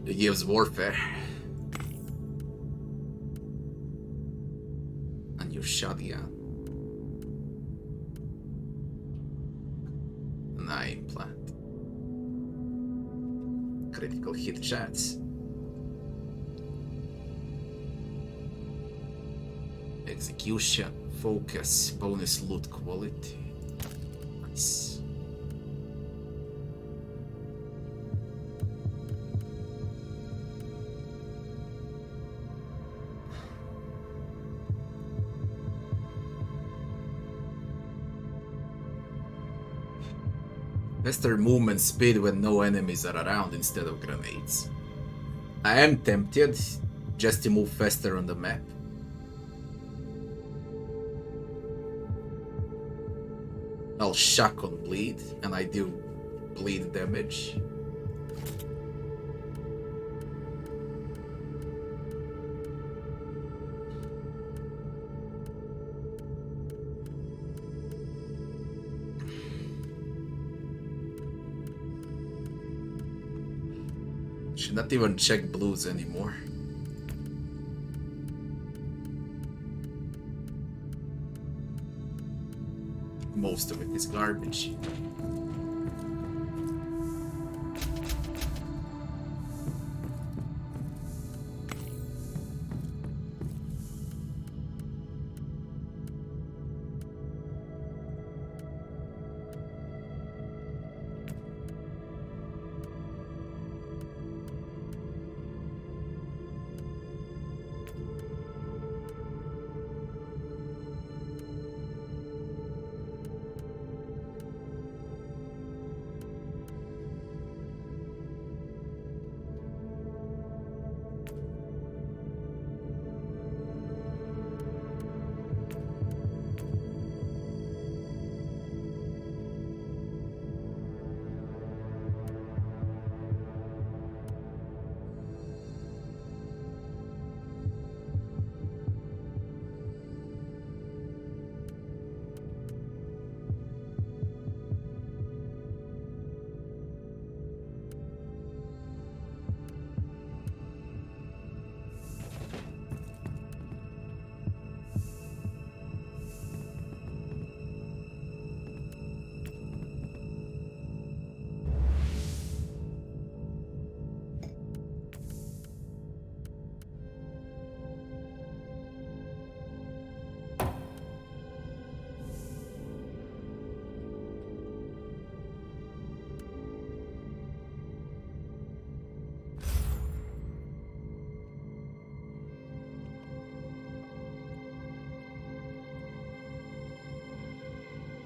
It gives warfare. A new shotgun. An eye implant. Critical hit chance. Execution, focus, bonus loot quality. Nice. Faster movement speed when no enemies are around instead of grenades. I am tempted just to move faster on the map. I'll shock on bleed, and I do bleed damage. Not even check blues anymore. Most of it is garbage.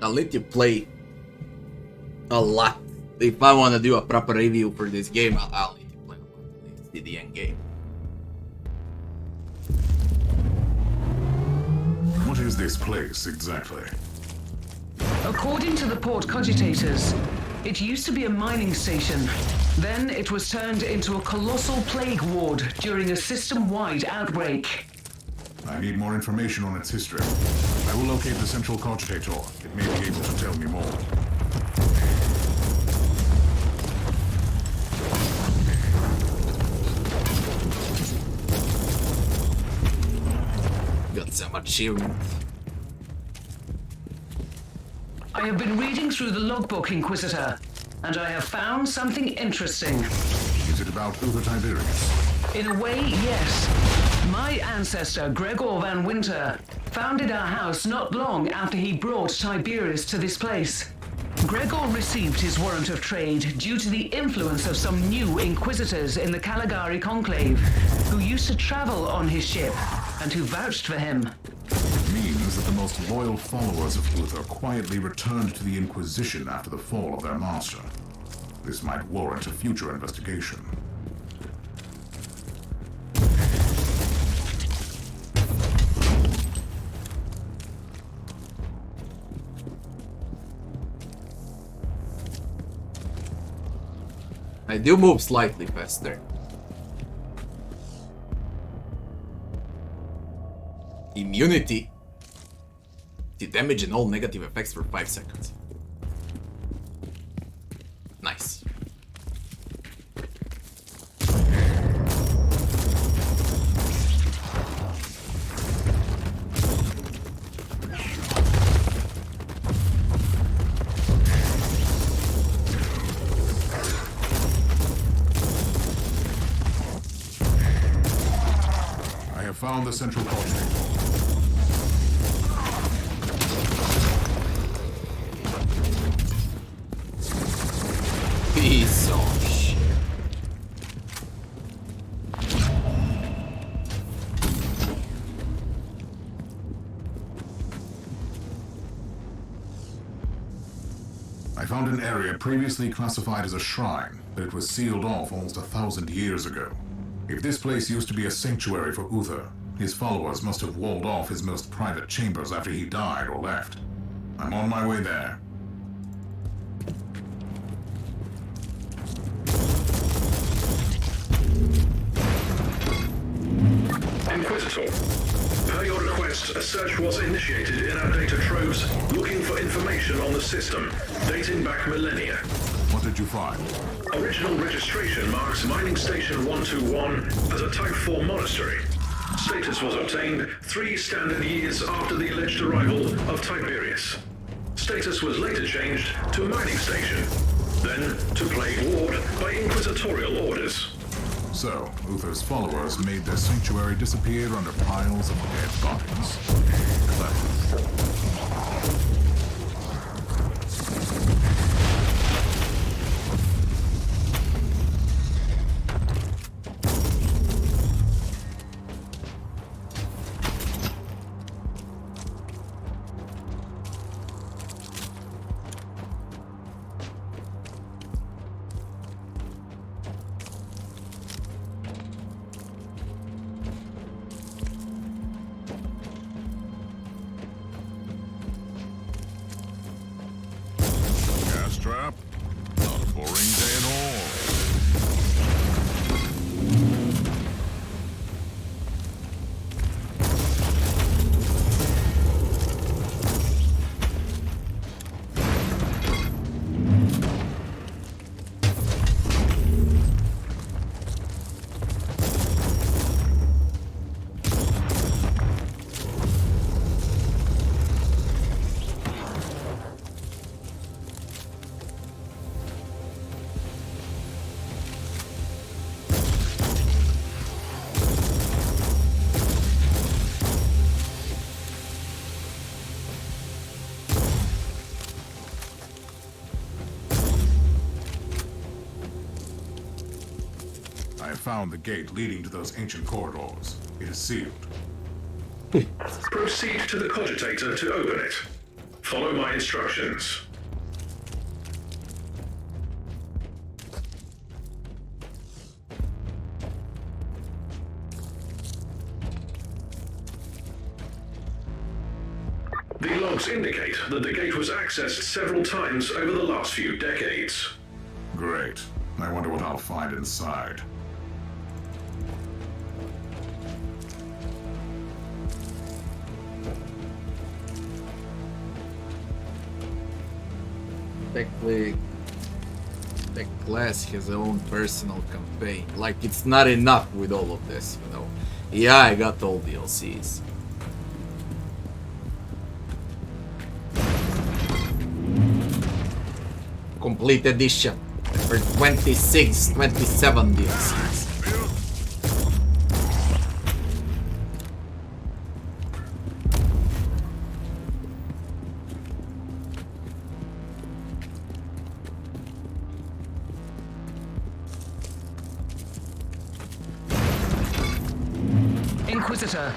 I'll let you play a lot. If I want to do a proper review for this game, I'll let you play a lot. It's the end game. What is this place exactly? According to the port cogitators, it used to be a mining station. Then it was turned into a colossal plague ward during a system-wide outbreak. I need more information on its history. I will locate the central cogitator. It may be able to tell me more. Got some achievements. I have been reading through the logbook, Inquisitor, and I have found something interesting. Is it about Uther Tiberius? In a way, yes. My ancestor, Gregor van Winter, founded our house not long after he brought Tiberius to this place. Gregor received his warrant of trade due to the influence of some new Inquisitors in the Caligari Conclave, who used to travel on his ship, and who vouched for him. It means that the most loyal followers of Uther quietly returned to the Inquisition after the fall of their master. This might warrant a future investigation. I do move slightly faster. Immunity to damage and all negative effects for 5 seconds. Nice. Found the central cogitator. Piece of shit. I found an area previously classified as a shrine, but it was sealed off almost 1,000 years ago. If this place used to be a sanctuary for Uther, his followers must have walled off his most private chambers after he died or left. I'm on my way there. Inquisitor, per your request, a search was initiated in our data troves looking for information on the system, dating back millennia. What What did you find? Original registration marks Mining Station 121 as a Type 4 monastery. Status was obtained 3 standard years after the alleged arrival of Tiberius. Status was later changed to Mining Station, then to Plague Ward by inquisitorial orders. So, Uther's followers made their sanctuary disappear under piles of dead bodies. Clever. Trap? Not a boring day at all. I found the gate leading to those ancient corridors. It is sealed. Proceed to the cogitator to open it. Follow my instructions. The logs indicate that the gate was accessed several times over the last few decades. Great. I wonder what I'll find inside. Technically, the class has their own personal campaign. Like, it's not enough with all of this, you know. Yeah, I got all DLCs. Complete edition for 26, 27 DLCs. Inquisitor,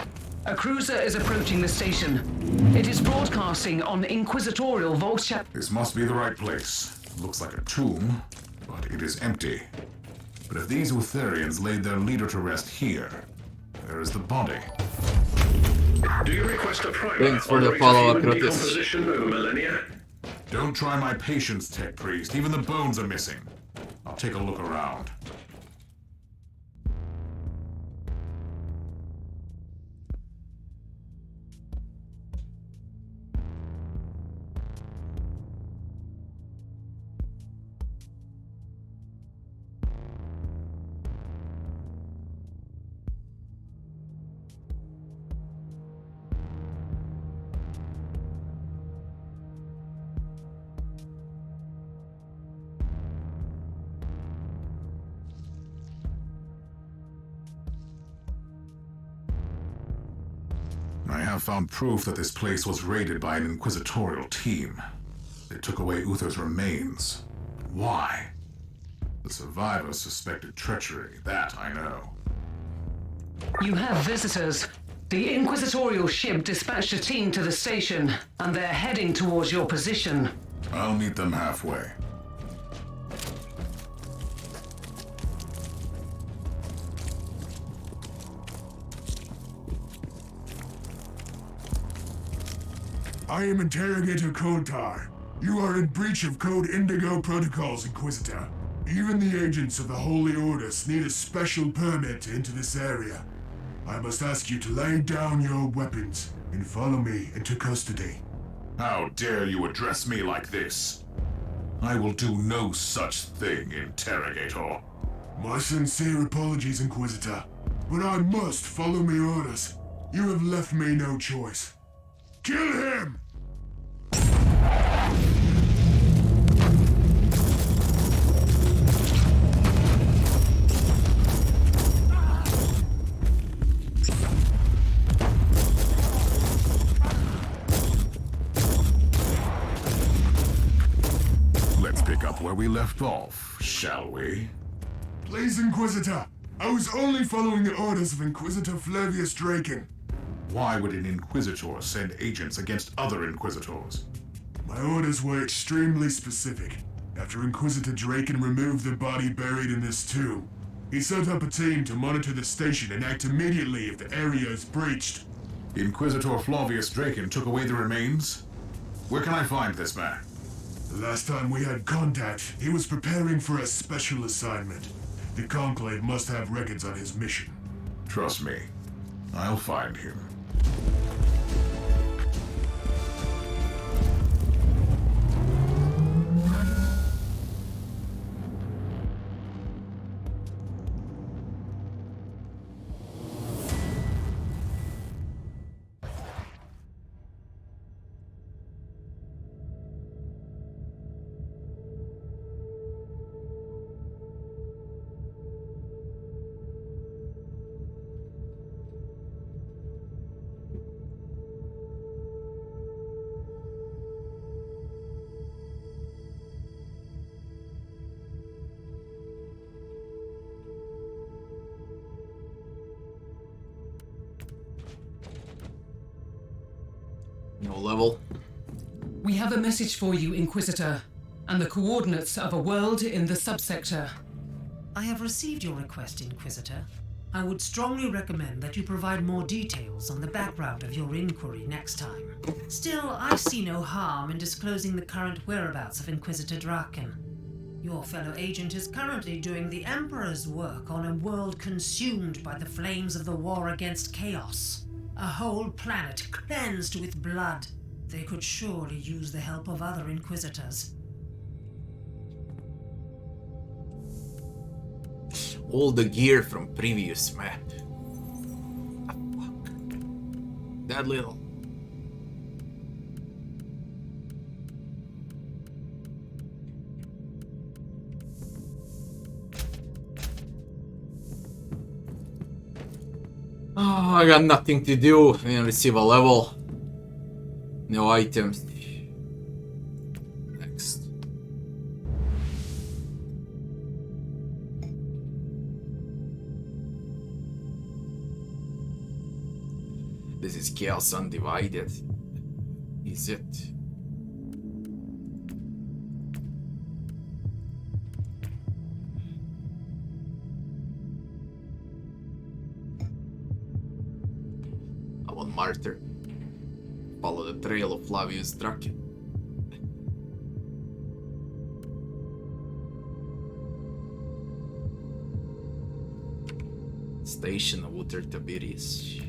a cruiser is approaching the station. It is broadcasting on Inquisitorial Vault Chapter. This must be the right place. Looks like a tomb, but it is empty. But if these Utherians laid their leader to rest here, there is the body. Do you request a primer? Thanks for on the rate of follow-up, human Proteus. decomposition over millennia? Don't try my patience, Tech Priest. Even the bones are missing. I'll take a look around. I have found proof that this place was raided by an inquisitorial team. They took away Uther's remains. Why? The survivors suspected treachery, that I know. You have visitors. The Inquisitorial ship dispatched a team to the station, and they're heading towards your position. I'll meet them halfway. I am Interrogator Koltar. You are in breach of Code Indigo protocols, Inquisitor. Even the agents of the Holy Orders need a special permit to enter this area. I must ask you to lay down your weapons and follow me into custody. How dare you address me like this? I will do no such thing, Interrogator. My sincere apologies, Inquisitor, but I must follow my orders. You have left me no choice. Kill him! Let's pick up where we left off, shall we? Please, Inquisitor. I was only following the orders of Inquisitor Flavius Draken. Why would an Inquisitor send agents against other Inquisitors? My orders were extremely specific. After Inquisitor Draken removed the body buried in this tomb, he set up a team to monitor the station and act immediately if the area is breached. Inquisitor Flavius Draken took away the remains? Where can I find this man? The last time we had contact, he was preparing for a special assignment. The Conclave must have records on his mission. Trust me, I'll find him. No level. We have a message for you, Inquisitor, and the coordinates of a world in the subsector. I have received your request, Inquisitor. I would strongly recommend that you provide more details on the background of your inquiry next time. Still, I see no harm in disclosing the current whereabouts of Inquisitor Draken. Your fellow agent is currently doing the Emperor's work on a world consumed by the flames of the war against Chaos. A whole planet cleansed with blood. They could surely use the help of other Inquisitors. All the gear from previous map. Ah, fuck. That little. Oh, I got nothing to do. I didn't receive a level. No items. Next. This is Chaos Undivided. Is it? I want Martyr. Follow the trail of Flavius Draken. Station of Uther Tiberius.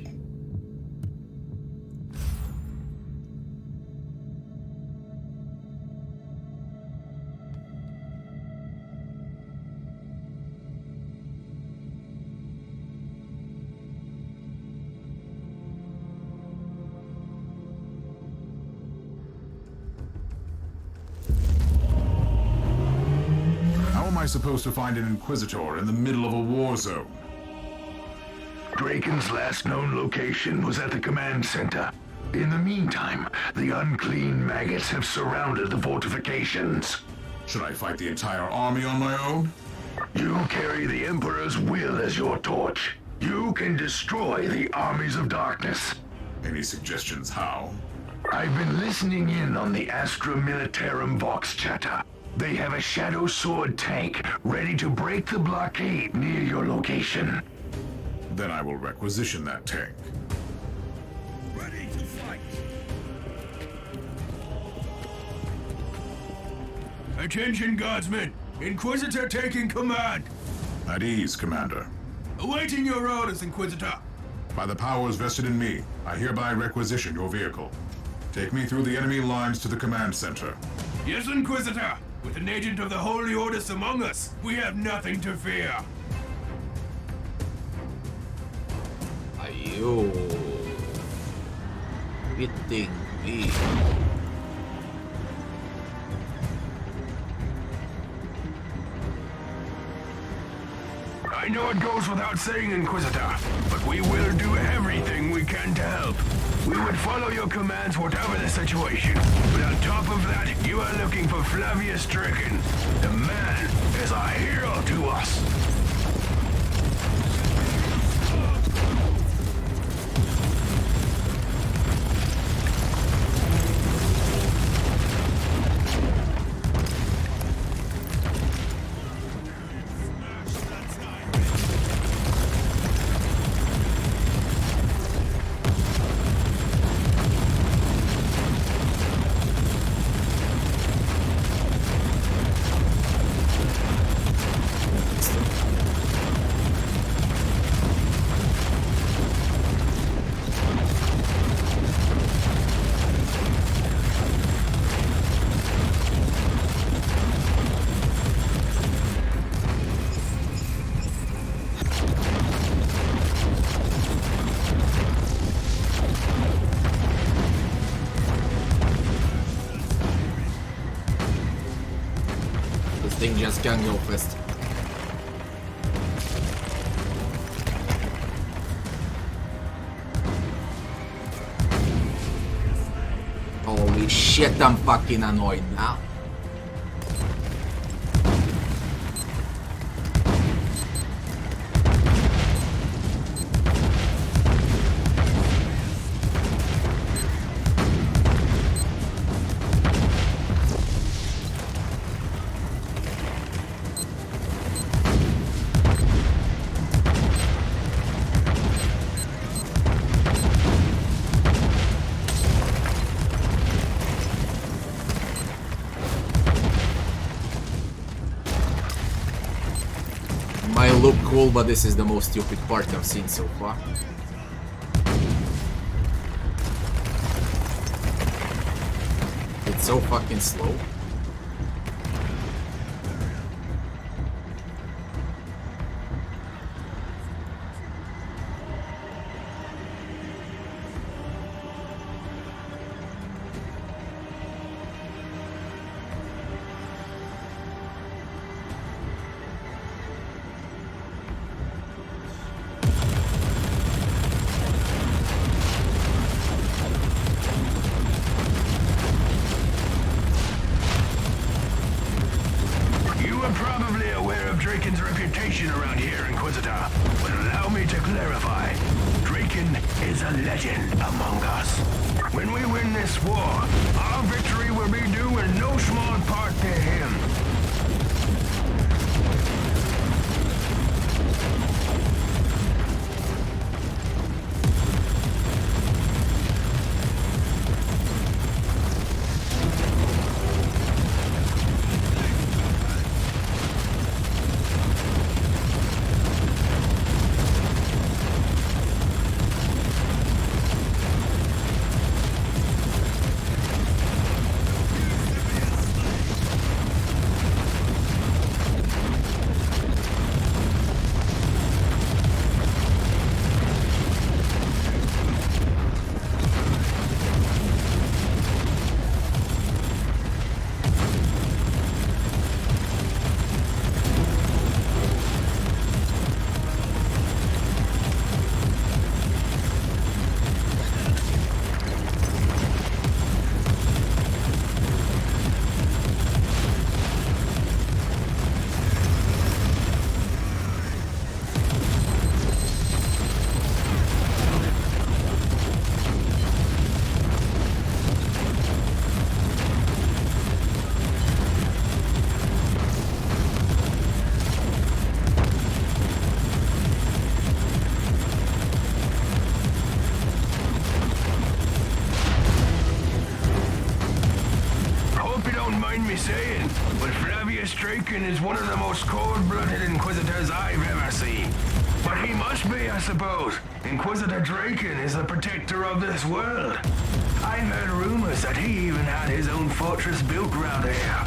How am I supposed to find an Inquisitor in the middle of a war zone? Draken's last known location was at the command center. In the meantime, the unclean maggots have surrounded the fortifications. Should I fight the entire army on my own? You carry the Emperor's will as your torch. You can destroy the armies of darkness. Any suggestions how? I've been listening in on the Astra Militarum Vox chatter. They have a Shadow Sword tank ready to break the blockade near your location. Then I will requisition that tank. Ready to fight. Attention, guardsmen! Inquisitor taking command! At ease, Commander. Awaiting your orders, Inquisitor! By the powers vested in me, I hereby requisition your vehicle. Take me through the enemy lines to the command center. Yes, Inquisitor! With an agent of the Holy Orders among us, we have nothing to fear. Are you kidding me? I know it goes without saying, Inquisitor, but we will do everything we can to help. We would follow your commands whatever the situation. But on top of that, you are looking for Flavius Draken. The man is a hero to us. Thing just can't go fast. Holy shit, I'm fucking annoyed now. Look cool, but this is the most stupid part I've seen so far. It's so fucking slow. Around here, Inquisitor, but allow me to clarify. Draken is a legend among us. When we win this war, our victory will be due in no small part to him. Saying, but Flavius Draken is one of the most cold-blooded Inquisitors I've ever seen. But he must be, I suppose. Inquisitor Draken is the protector of this world. I've heard rumors that he even had his own fortress built around here.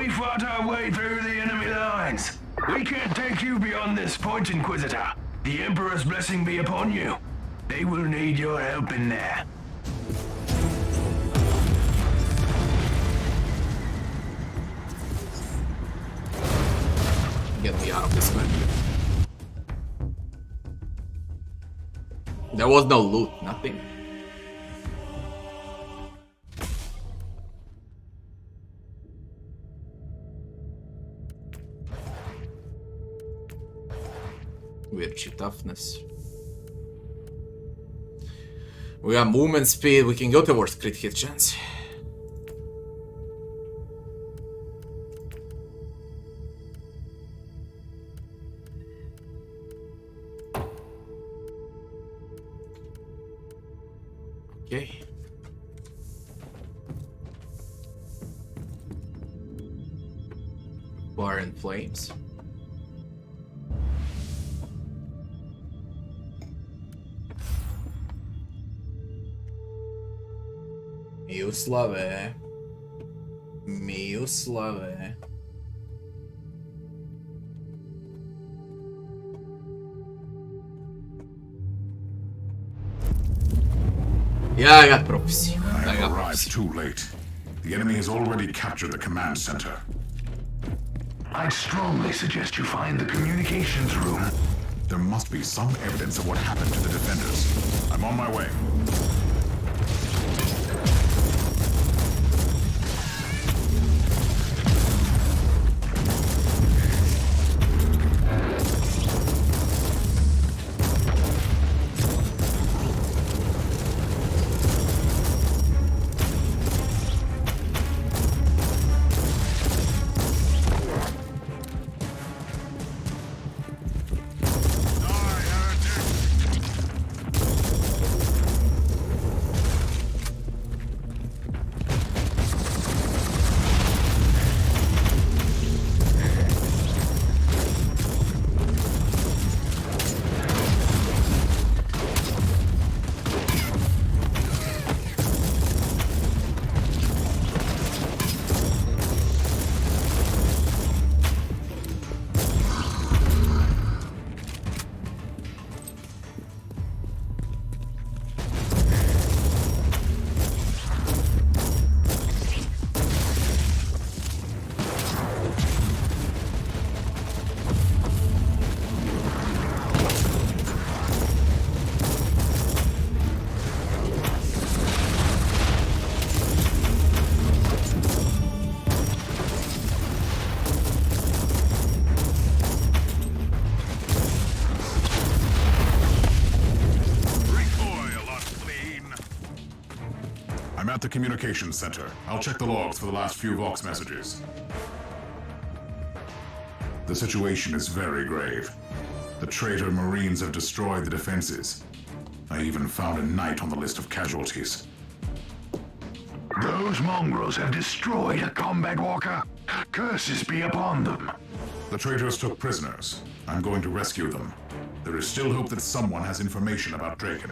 We fought our way through the enemy lines. We can't take you beyond this point, Inquisitor. The Emperor's blessing be upon you. They will need your help in there. Get me out of this man. There was no loot, nothing. Weird toughness. We got movement speed, we can go towards crit hit chance. Okay. Bar and flames. Miuslave. Yeah, I got prophecy. I have arrived too late. The enemy has already captured the command center. I'd strongly suggest you find the communications room. There must be some evidence of what happened to the defenders. I'm on my way. I'm at the communications center. I'll check the logs for the last few Vox messages. The situation is very grave. The traitor Marines have destroyed the defenses. I even found a knight on the list of casualties. Those mongrels have destroyed a combat walker. Curses be upon them. The traitors took prisoners. I'm going to rescue them. There is still hope that someone has information about Draken.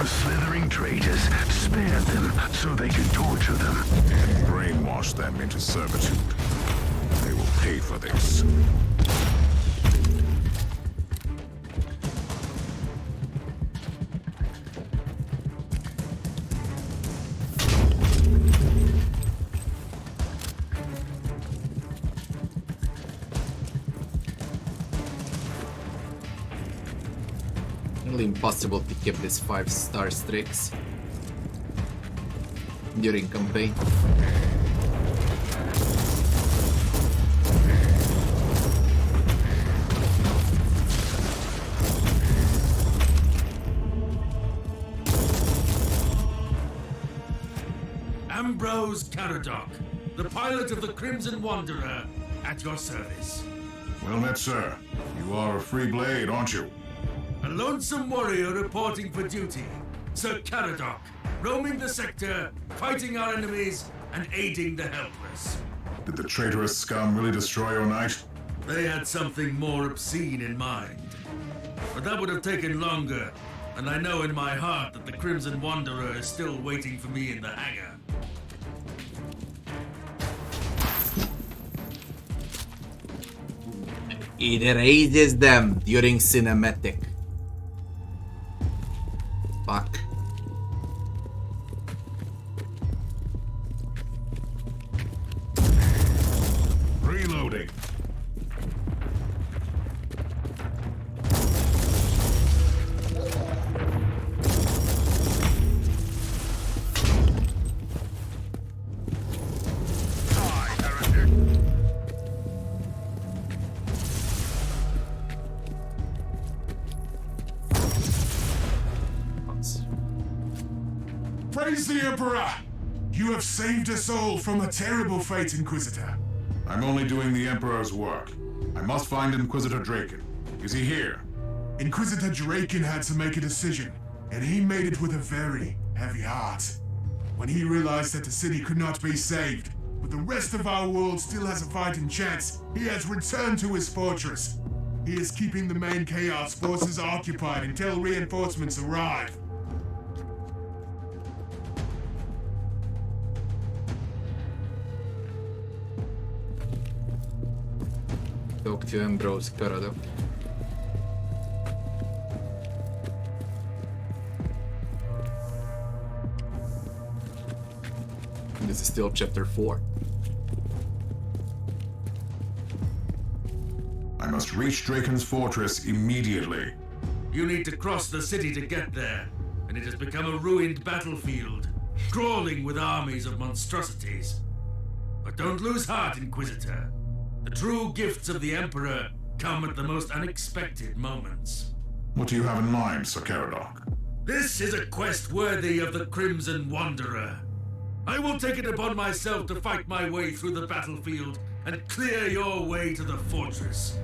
Those slithering traitors spared them so they could torture them. And brainwash them into servitude. They will pay for this. Really impossible to keep these 5-star streaks during campaign. Ambrose Caradoc, the pilot of the Crimson Wanderer, at your service. Well met, sir. You are a free blade, aren't you? A lonesome warrior reporting for duty. Sir Caradoc, roaming the sector, fighting our enemies, and aiding the helpless. Did the traitorous scum really destroy your night? They had something more obscene in mind. But that would have taken longer, and I know in my heart that the Crimson Wanderer is still waiting for me in the hangar. It raises them during cinematic. Fuck. Reloading. Praise the Emperor! You have saved us all from a terrible fate, Inquisitor. I'm only doing the Emperor's work. I must find Inquisitor Draken. Is he here? Inquisitor Draken had to make a decision, and he made it with a very heavy heart. When he realized that the city could not be saved, but the rest of our world still has a fighting chance, he has returned to his fortress. He is keeping the main Chaos forces occupied until reinforcements arrive. Talk to Ambrose Caradoc. This is still chapter 4. I must reach Draken's fortress immediately. You need to cross the city to get there, and it has become a ruined battlefield, crawling with armies of monstrosities. But don't lose heart, Inquisitor. The true gifts of the Emperor come at the most unexpected moments. What do you have in mind, Sir Caradoc? This is a quest worthy of the Crimson Wanderer. I will take it upon myself to fight my way through the battlefield and clear your way to the fortress.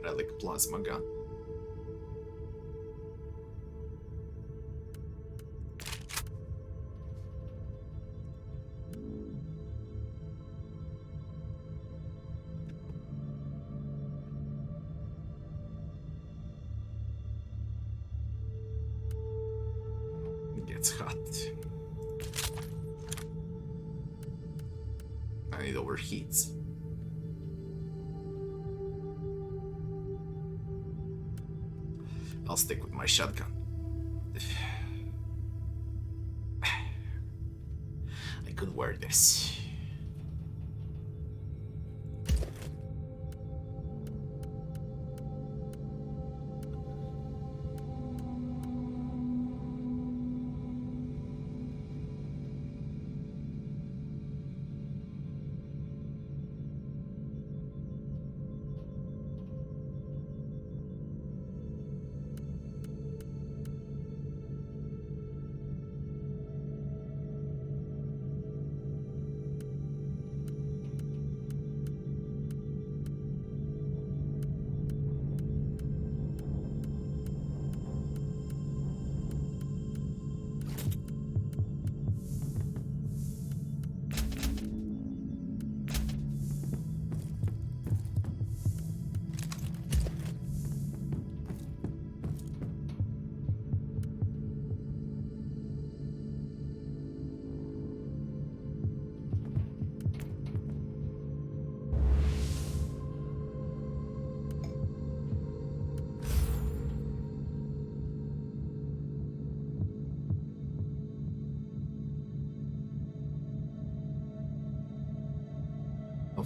Relic plasma gun. It gets hot. And it overheats. I'll stick with my shotgun. I could wear this.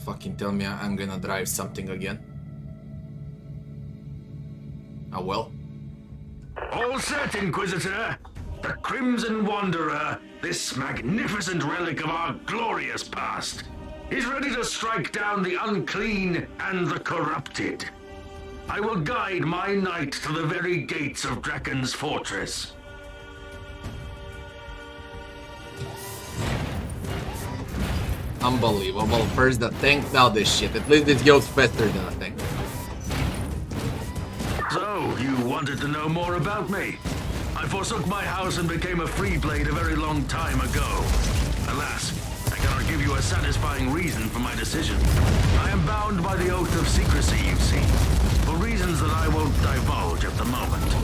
Don't fucking tell me I'm gonna drive something again. Oh well. All set, Inquisitor. The Crimson Wanderer, this magnificent relic of our glorious past, is ready to strike down the unclean and the corrupted. I will guide my knight to the very gates of Draken's fortress. Unbelievable. First the tank, now this shit. At least it goes faster than a tank. So, you wanted to know more about me? I forsook my house and became a free blade a very long time ago. Alas, I cannot give you a satisfying reason for my decision. I am bound by the oath of secrecy, you see, for reasons that I won't divulge at the moment.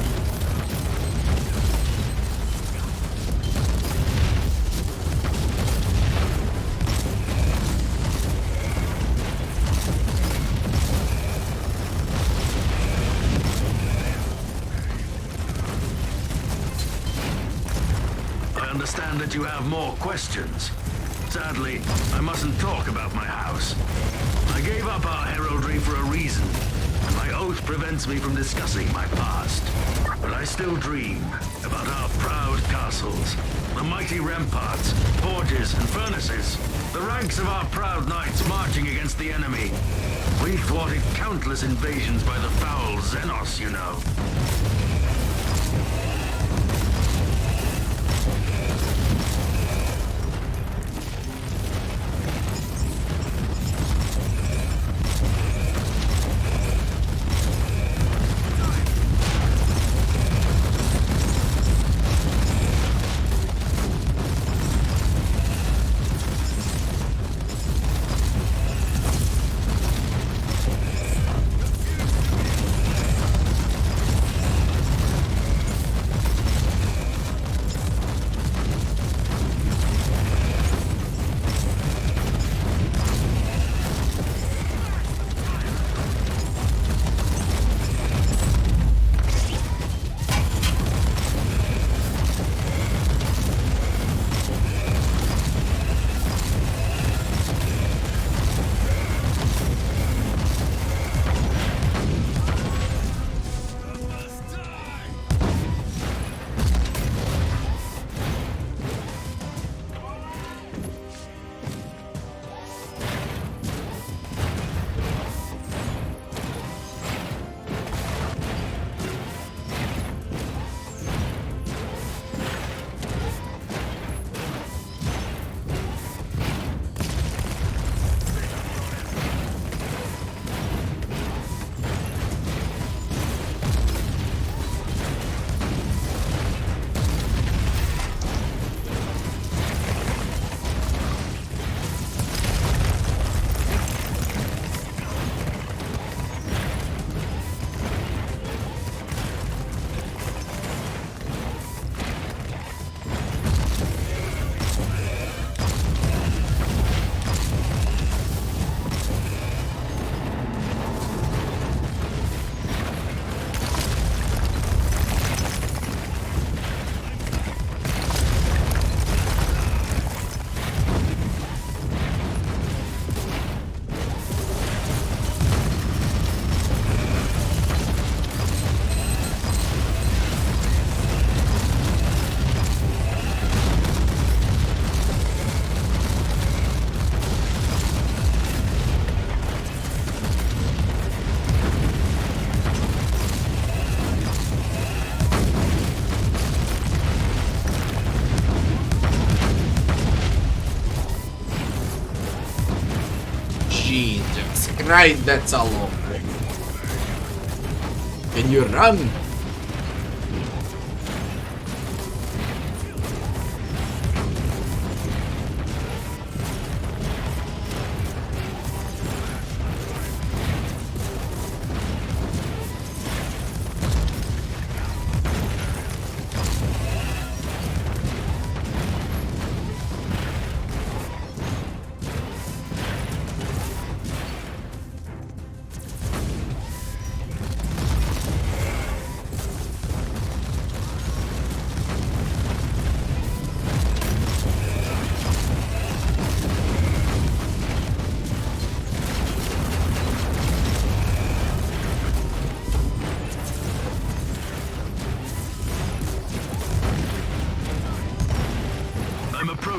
I understand that you have more questions. Sadly, I mustn't talk about my house. I gave up our heraldry for a reason, and my oath prevents me from discussing my past. But I still dream about our proud castles, the mighty ramparts, forges, and furnaces, the ranks of our proud knights marching against the enemy. We've thwarted countless invasions by the foul Xenos, you know. Jesus Christ, that's a long way. Can you run?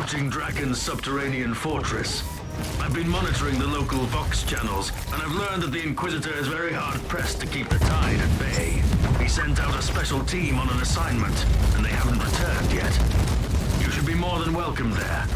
approaching Draken's subterranean fortress. I've been monitoring the local Vox channels, and I've learned that the Inquisitor is very hard-pressed to keep the tide at bay. He sent out a special team on an assignment, and they haven't returned yet. You should be more than welcome there.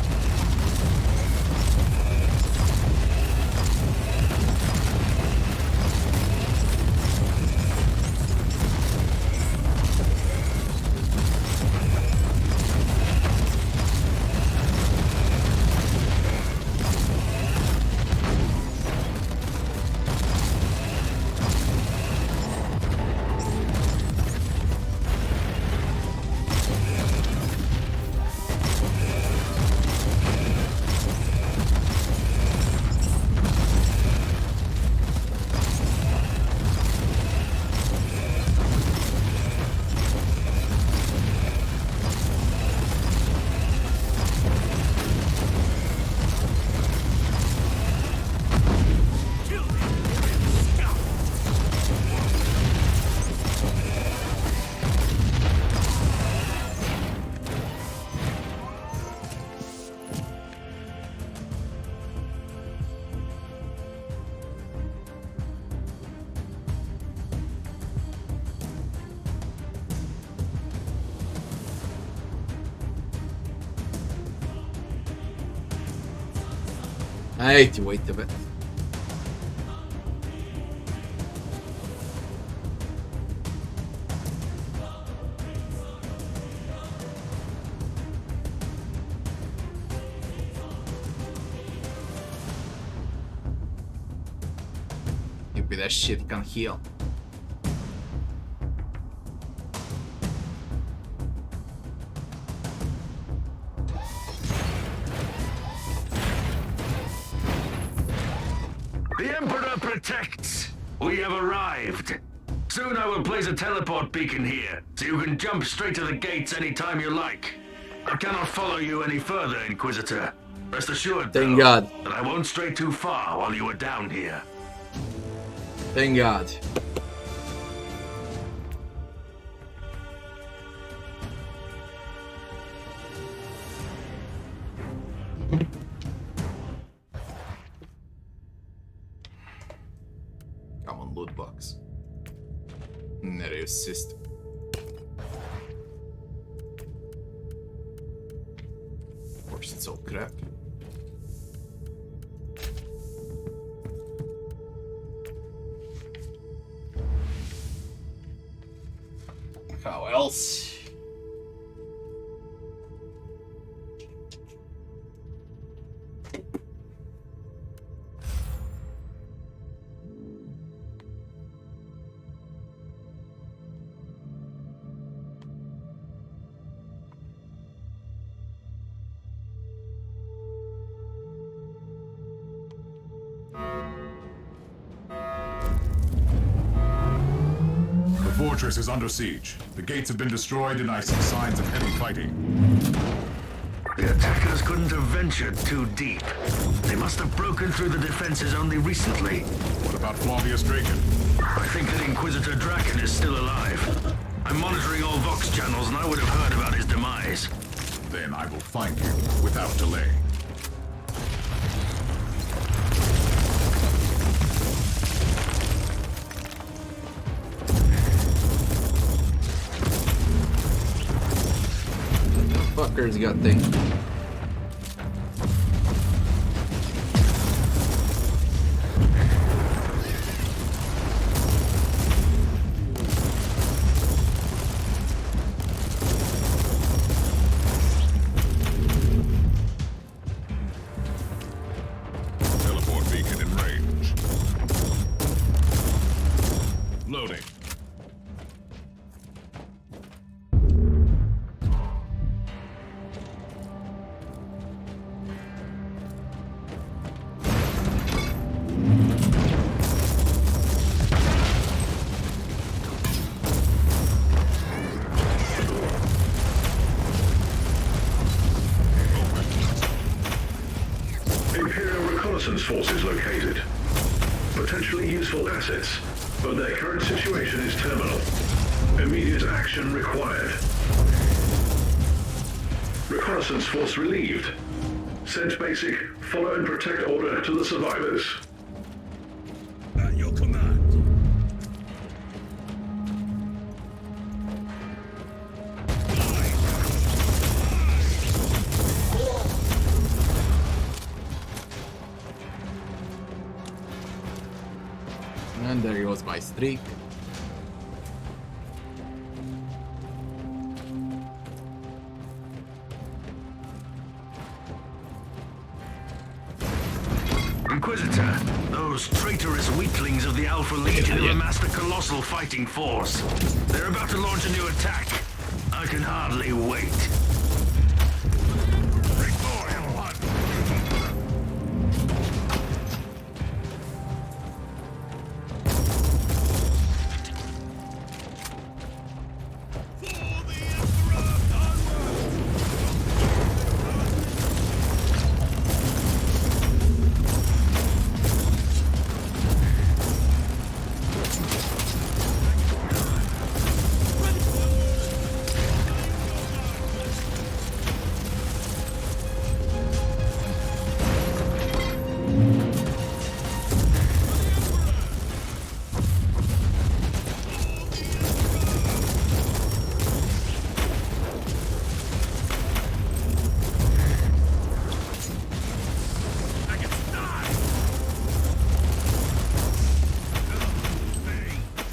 I hate the weight of it. Maybe that shit can heal. The Emperor protects! We have arrived! Soon I will place a teleport beacon here, so you can jump straight to the gates anytime you like. I cannot follow you any further, Inquisitor. Rest assured, Thank though, God. that I won't stray too far while you are down here. Thank God. Come on, loot box. Nereye system. Of course, it's all crap. How else? The fortress is under siege. The gates have been destroyed and I see signs of heavy fighting. The attackers couldn't have ventured too deep. They must have broken through the defenses only recently. What about Flavius Draken? I think that Inquisitor Draken is still alive. I'm monitoring all Vox channels and I would have heard about his demise. Then I will find you without delay. Fuckers got things. Teleport beacon in range. Loading. Imperial reconnaissance forces located. Potentially useful assets, but their current situation is terminal. Immediate action required. Reconnaissance force relieved. Sent basic, follow and protect order to the survivors. At your command. And there goes my streak. Inquisitor, those traitorous weaklings of the Alpha Legion have amassed a colossal fighting force. They're about to launch a new attack. I can hardly wait.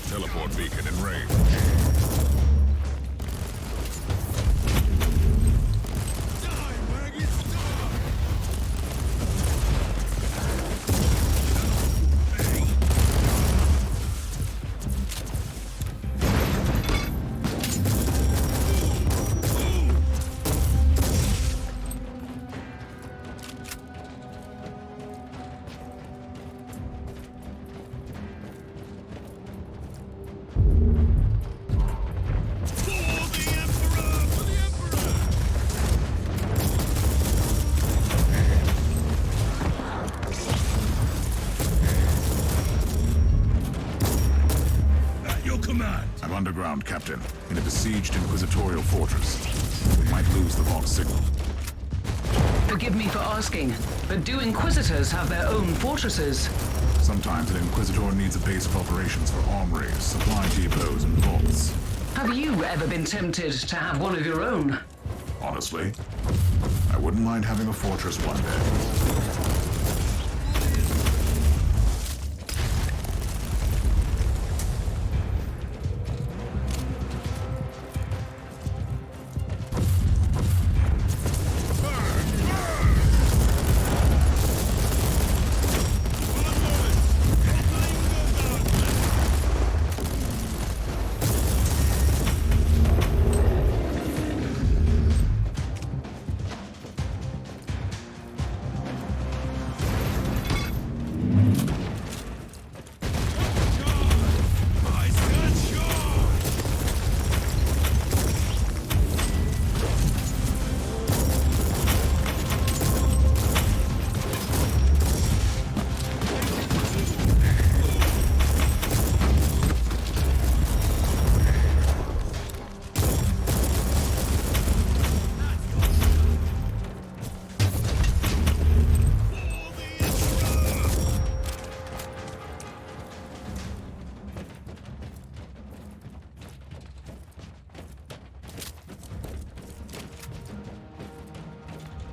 Teleport beacon in range. I'm underground, Captain, in a besieged Inquisitorial fortress. We might lose the Vox signal. Forgive me for asking, but do Inquisitors have their own fortresses? Sometimes an Inquisitor needs a base of operations for armories, supply depots, and vaults. Have you ever been tempted to have one of your own? Honestly, I wouldn't mind having a fortress one day.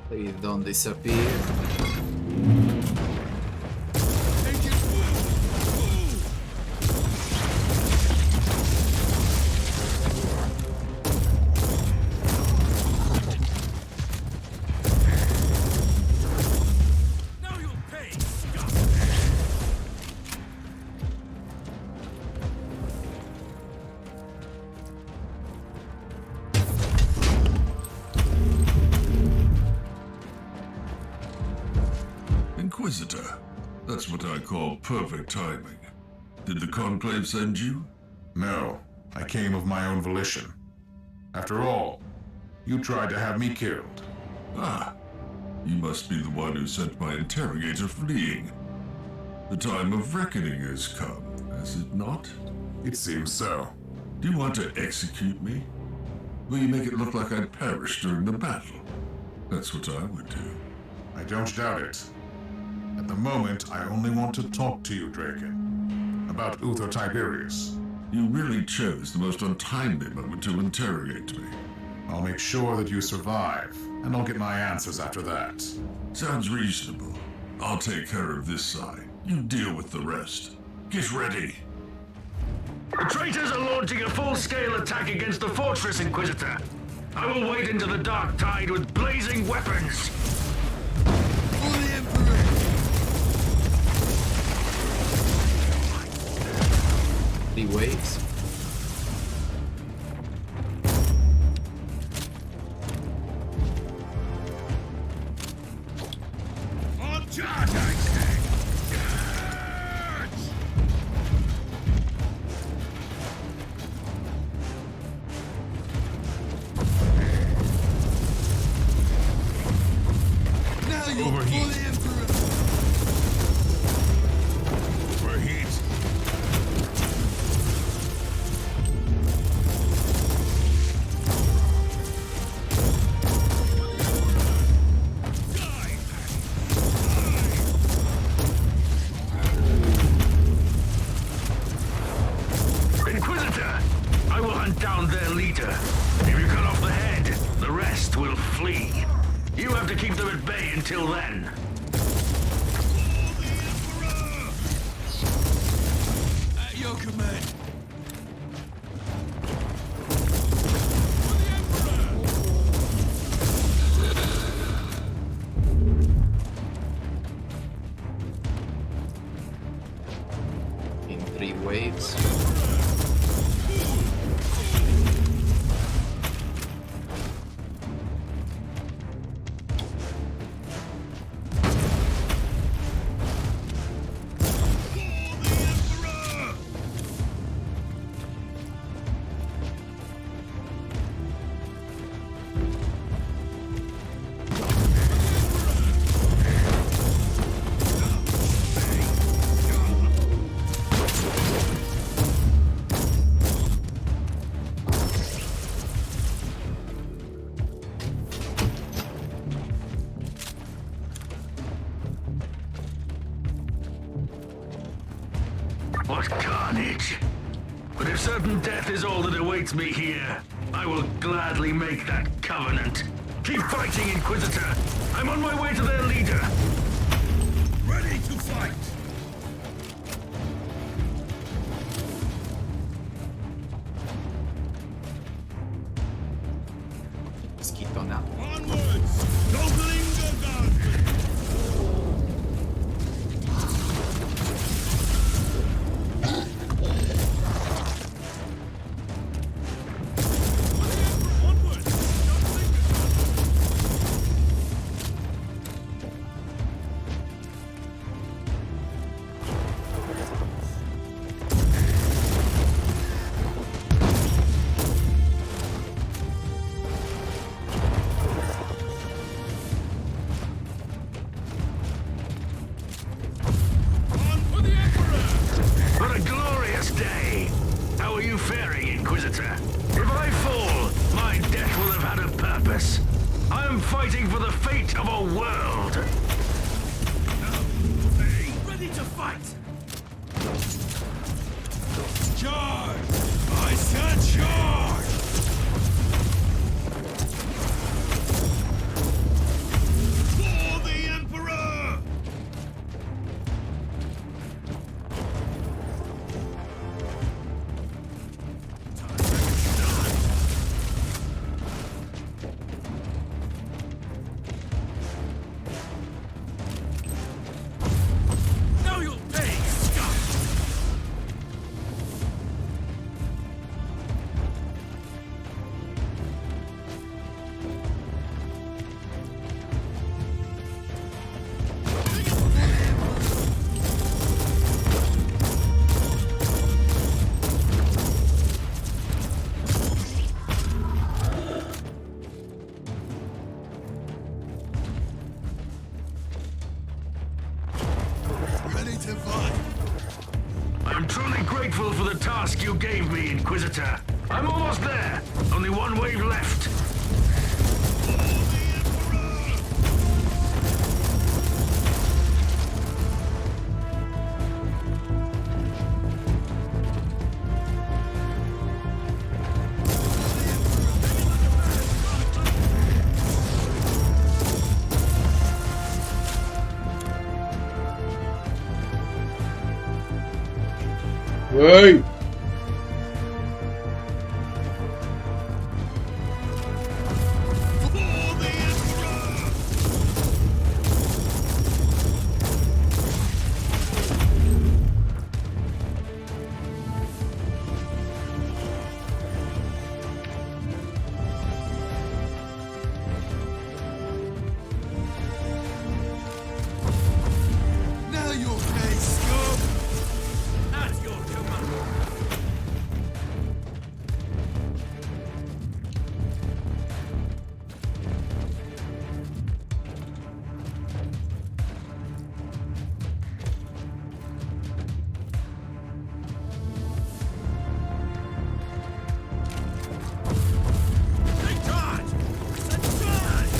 Please don't disappear. Inquisitor. That's what I call perfect timing. Did the Conclave send you? No, I came of my own volition. After all, you tried to have me killed. Ah, you must be the one who sent my interrogator fleeing. The time of reckoning has come, has it not? It seems so. Do you want to execute me? Will you make it look like I'd perished during the battle? That's what I would do. I don't doubt it. At the moment, I only want to talk to you, Draken. About Uther Tiberius. You really chose the most untimely moment to interrogate me. I'll make sure that you survive, and I'll get my answers after that. Sounds reasonable. I'll take care of this side. You deal with the rest. Get ready. The traitors are launching a full-scale attack against the fortress, Inquisitor. I will wade into the dark tide with blazing weapons. For the Emperor! 3 waves. On charge, I say! Now you're Overheat. for the Emperor! Overheat. Inquisitor, I will hunt down their leader. If you cut off the head, the rest will flee. You have to keep them at bay until then. At your command! In 3 waves. What carnage! But if certain death is all that awaits me here, I will gladly make that covenant. Keep fighting, Inquisitor! I'm on my way to their leader! Ready to fight! Mosquito now. Onwards! Nobling God! What a glorious day! How are you faring, Inquisitor? If I fall, my death will have had a purpose. I am fighting for the fate of a world! Ready to fight! Charge! I said charge! For the Emperor! Now you'll pay, scum! Ready to fight! I'm truly grateful for the task you gave me, Inquisitor. I'm almost there. Only one wave left. Hey! Now you're paid, scum! At your command. Take charge! Take charge!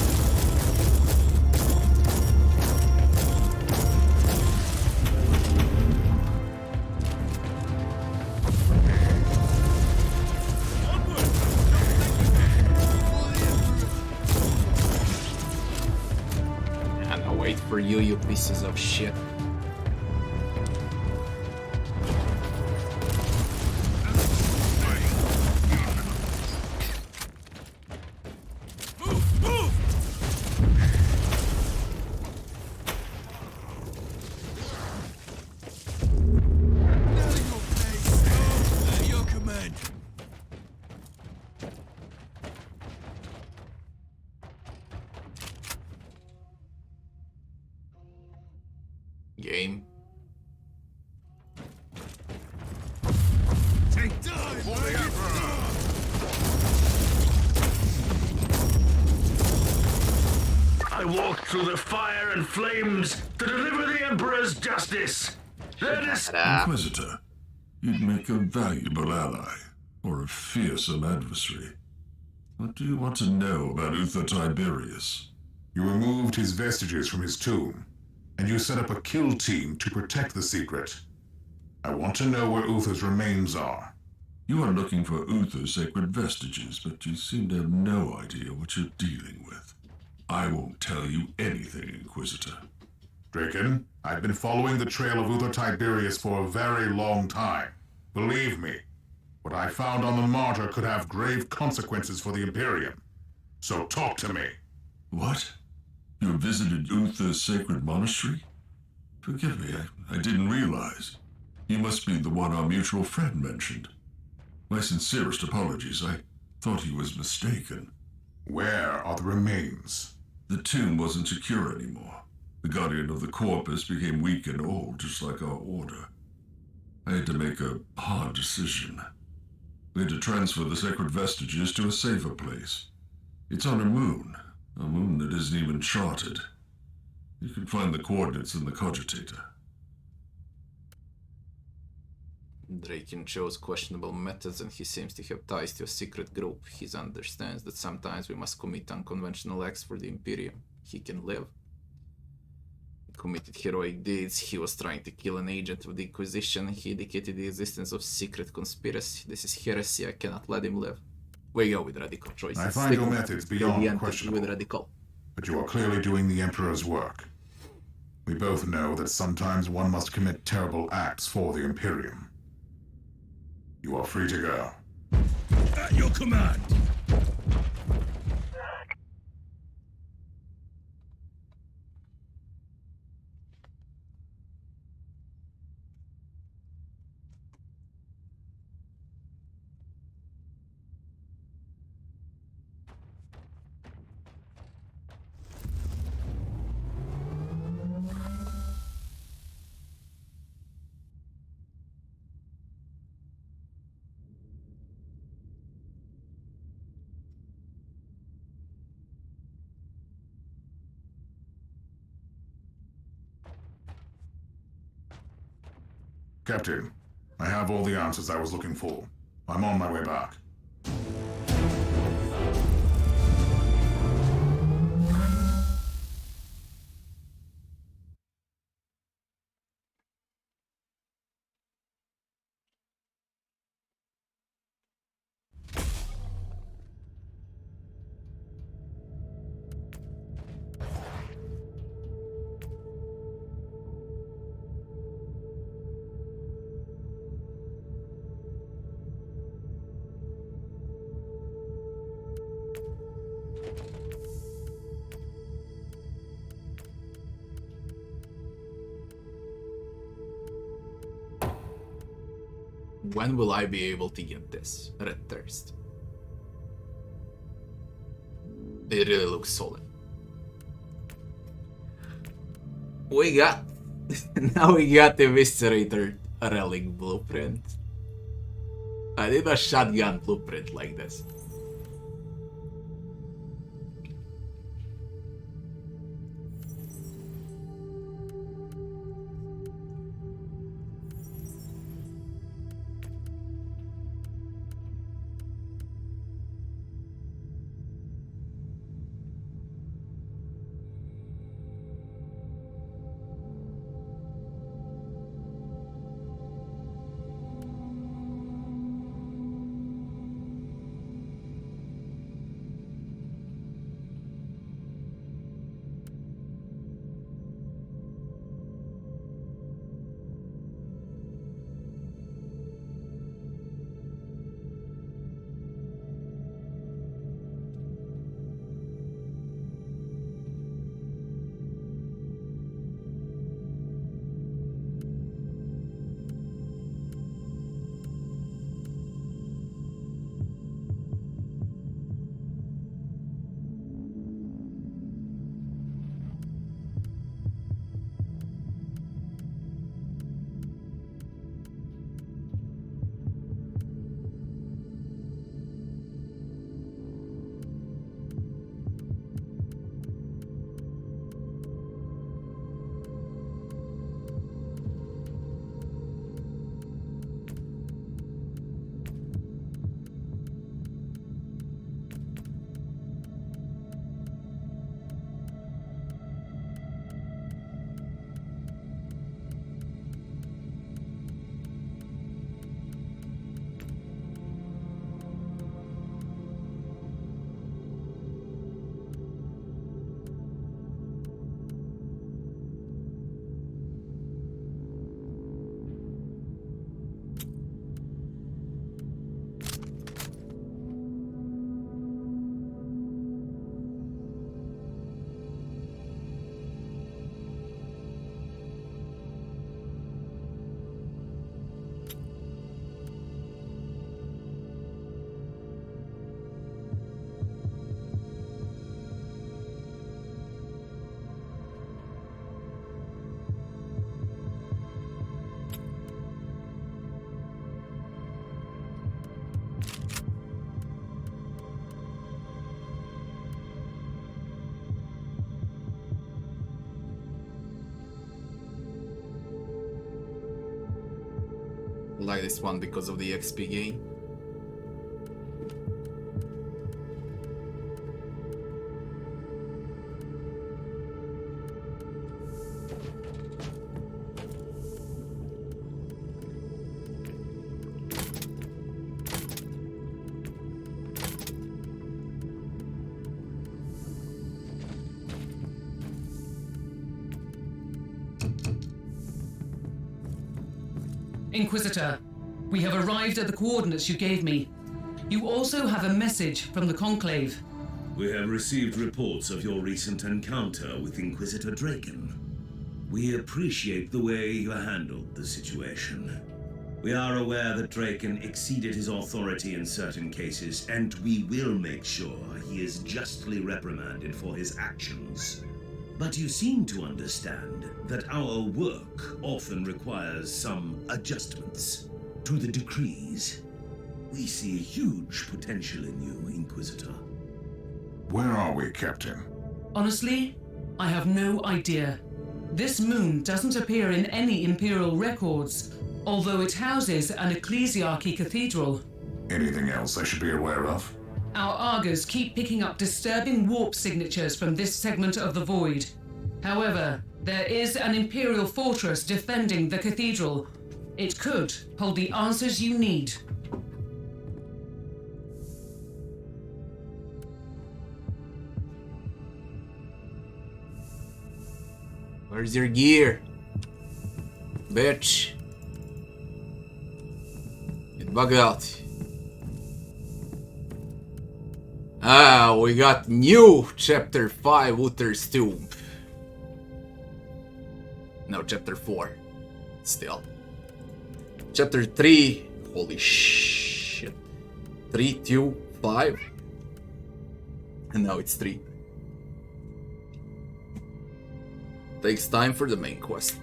And I'll wait for you, you pieces of shit. Move! Move! Now you're paid, scum! At your command. Game. Take time, baby! I walked through the fire and flames to deliver the Emperor's justice. That is... Inquisitor, you'd make a valuable ally, or a fearsome adversary. What do you want to know about Uther Tiberius? You removed his vestiges from his tomb, and you set up a kill team to protect the secret. I want to know where Uther's remains are. You are looking for Uther's sacred vestiges, but you seem to have no idea what you're dealing with. I won't tell you anything, Inquisitor. Draken, I've been following the trail of Uther Tiberius for a very long time. Believe me, what I found on the Martyr could have grave consequences for the Imperium. So talk to me. What? You visited Uther's sacred monastery? Forgive me, I didn't realize. You must be the one our mutual friend mentioned. My sincerest apologies. I thought he was mistaken. Where are the remains? The tomb wasn't secure anymore. The guardian of the corpus became weak and old, just like our order. I had to make a hard decision. We had to transfer the sacred vestiges to a safer place. It's on a moon that isn't even charted. You can find the coordinates in the cogitator. Draken chose questionable methods and he seems to have ties to a secret group. He understands that sometimes we must commit unconventional acts for the Imperium. He can live. He committed heroic deeds. He was trying to kill an agent of the Inquisition. He indicated the existence of secret conspiracy. This is heresy. I cannot let him live. We go with radical choices. I find your methods beyond questionable, with radical. but you are clearly doing the Emperor's work. We both know that sometimes one must commit terrible acts for the Imperium. You are free to go. At your command! Captain, I have all the answers I was looking for. I'm on my way back. When will I be able to get this? Red Thirst. It really looks solid. We got... now we got the Eviscerator Relic blueprint. I need a shotgun blueprint like this. Like this one because of the XP gain. Inquisitor, we have arrived at the coordinates you gave me. You also have a message from the Conclave. We have received reports of your recent encounter with Inquisitor Draken. We appreciate the way you handled the situation. We are aware that Draken exceeded his authority in certain cases, and we will make sure he is justly reprimanded for his actions. But you seem to understand that our work often requires some adjustments to the decrees. We see huge potential in you, Inquisitor. Where are we, Captain? Honestly, I have no idea. This moon doesn't appear in any Imperial records, although it houses an ecclesiarchy cathedral. Anything else I should be aware of? Our Argos keep picking up disturbing warp signatures from this segment of the void. However, there is an Imperial fortress defending the cathedral. It could hold the answers you need. Where's your gear? Bitch. It bugged out. Ah, we got new Chapter 5 Uther's Tomb. No, Chapter 4. Still. Chapter 3 Holy shit. 3, 2, 5. And now it's 3. Takes time for the main quest.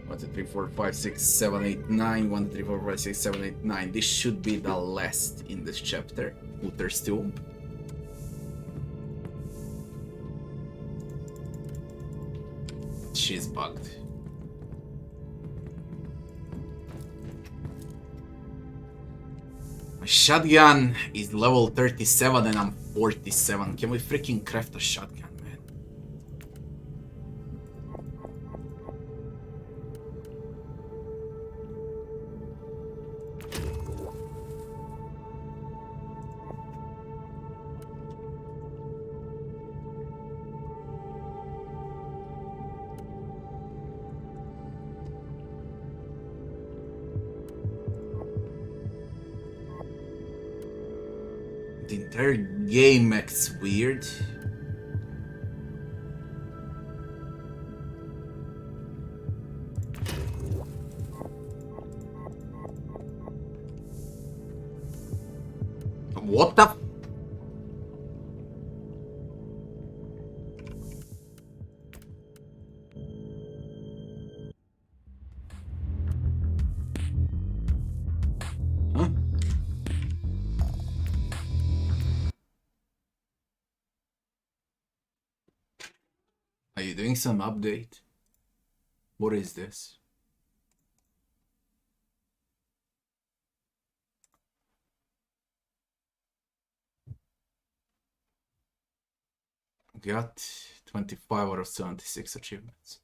1, 2, 3, 4, 5, 6, 7, 8, 9. 1, 2, 3, 4, 5, 6, 7, 8, 9. This should be the last in this chapter. Uther's Tomb. She's bugged. My shotgun is level 37 and I'm 47. Can we freaking craft a shotgun, man? The entire game acts weird. What the? Huh? Are you doing some update? What is this? Got 25 out of 76 achievements.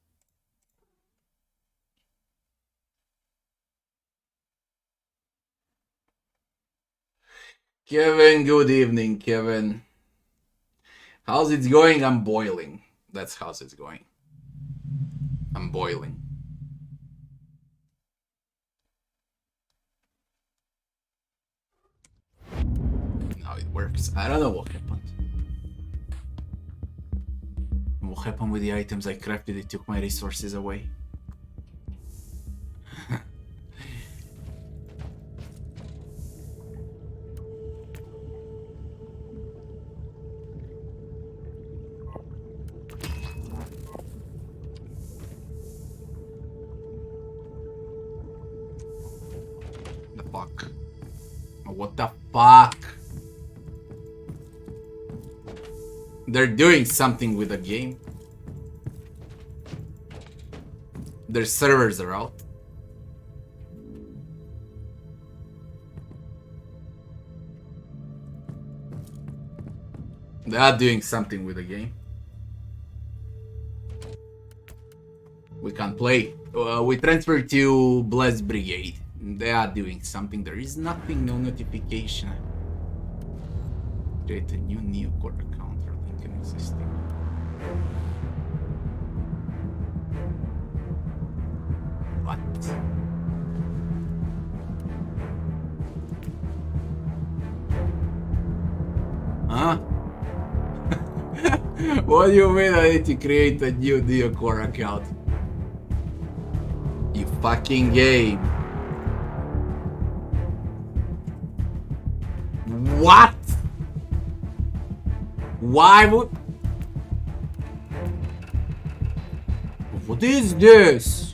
Kevin, good evening, Kevin. How's it going? I'm boiling. That's how's it's going. I'm boiling. Now it works. I don't know what happened. What happened with the items I crafted? It took my resources away. The fuck? What the fuck? They're doing something with the game. Their servers are out. They are doing something with the game. We can't play. We transfer to Blessed Brigade. They are doing something. There is nothing, no notification. Create a new Neocore account or link an existing. What? Huh? What do you mean I need to create a new Neocore account? You fucking game. What? Why would... What is this?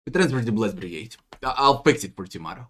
We transfer to Blessed Brigade. I'll fix it for tomorrow.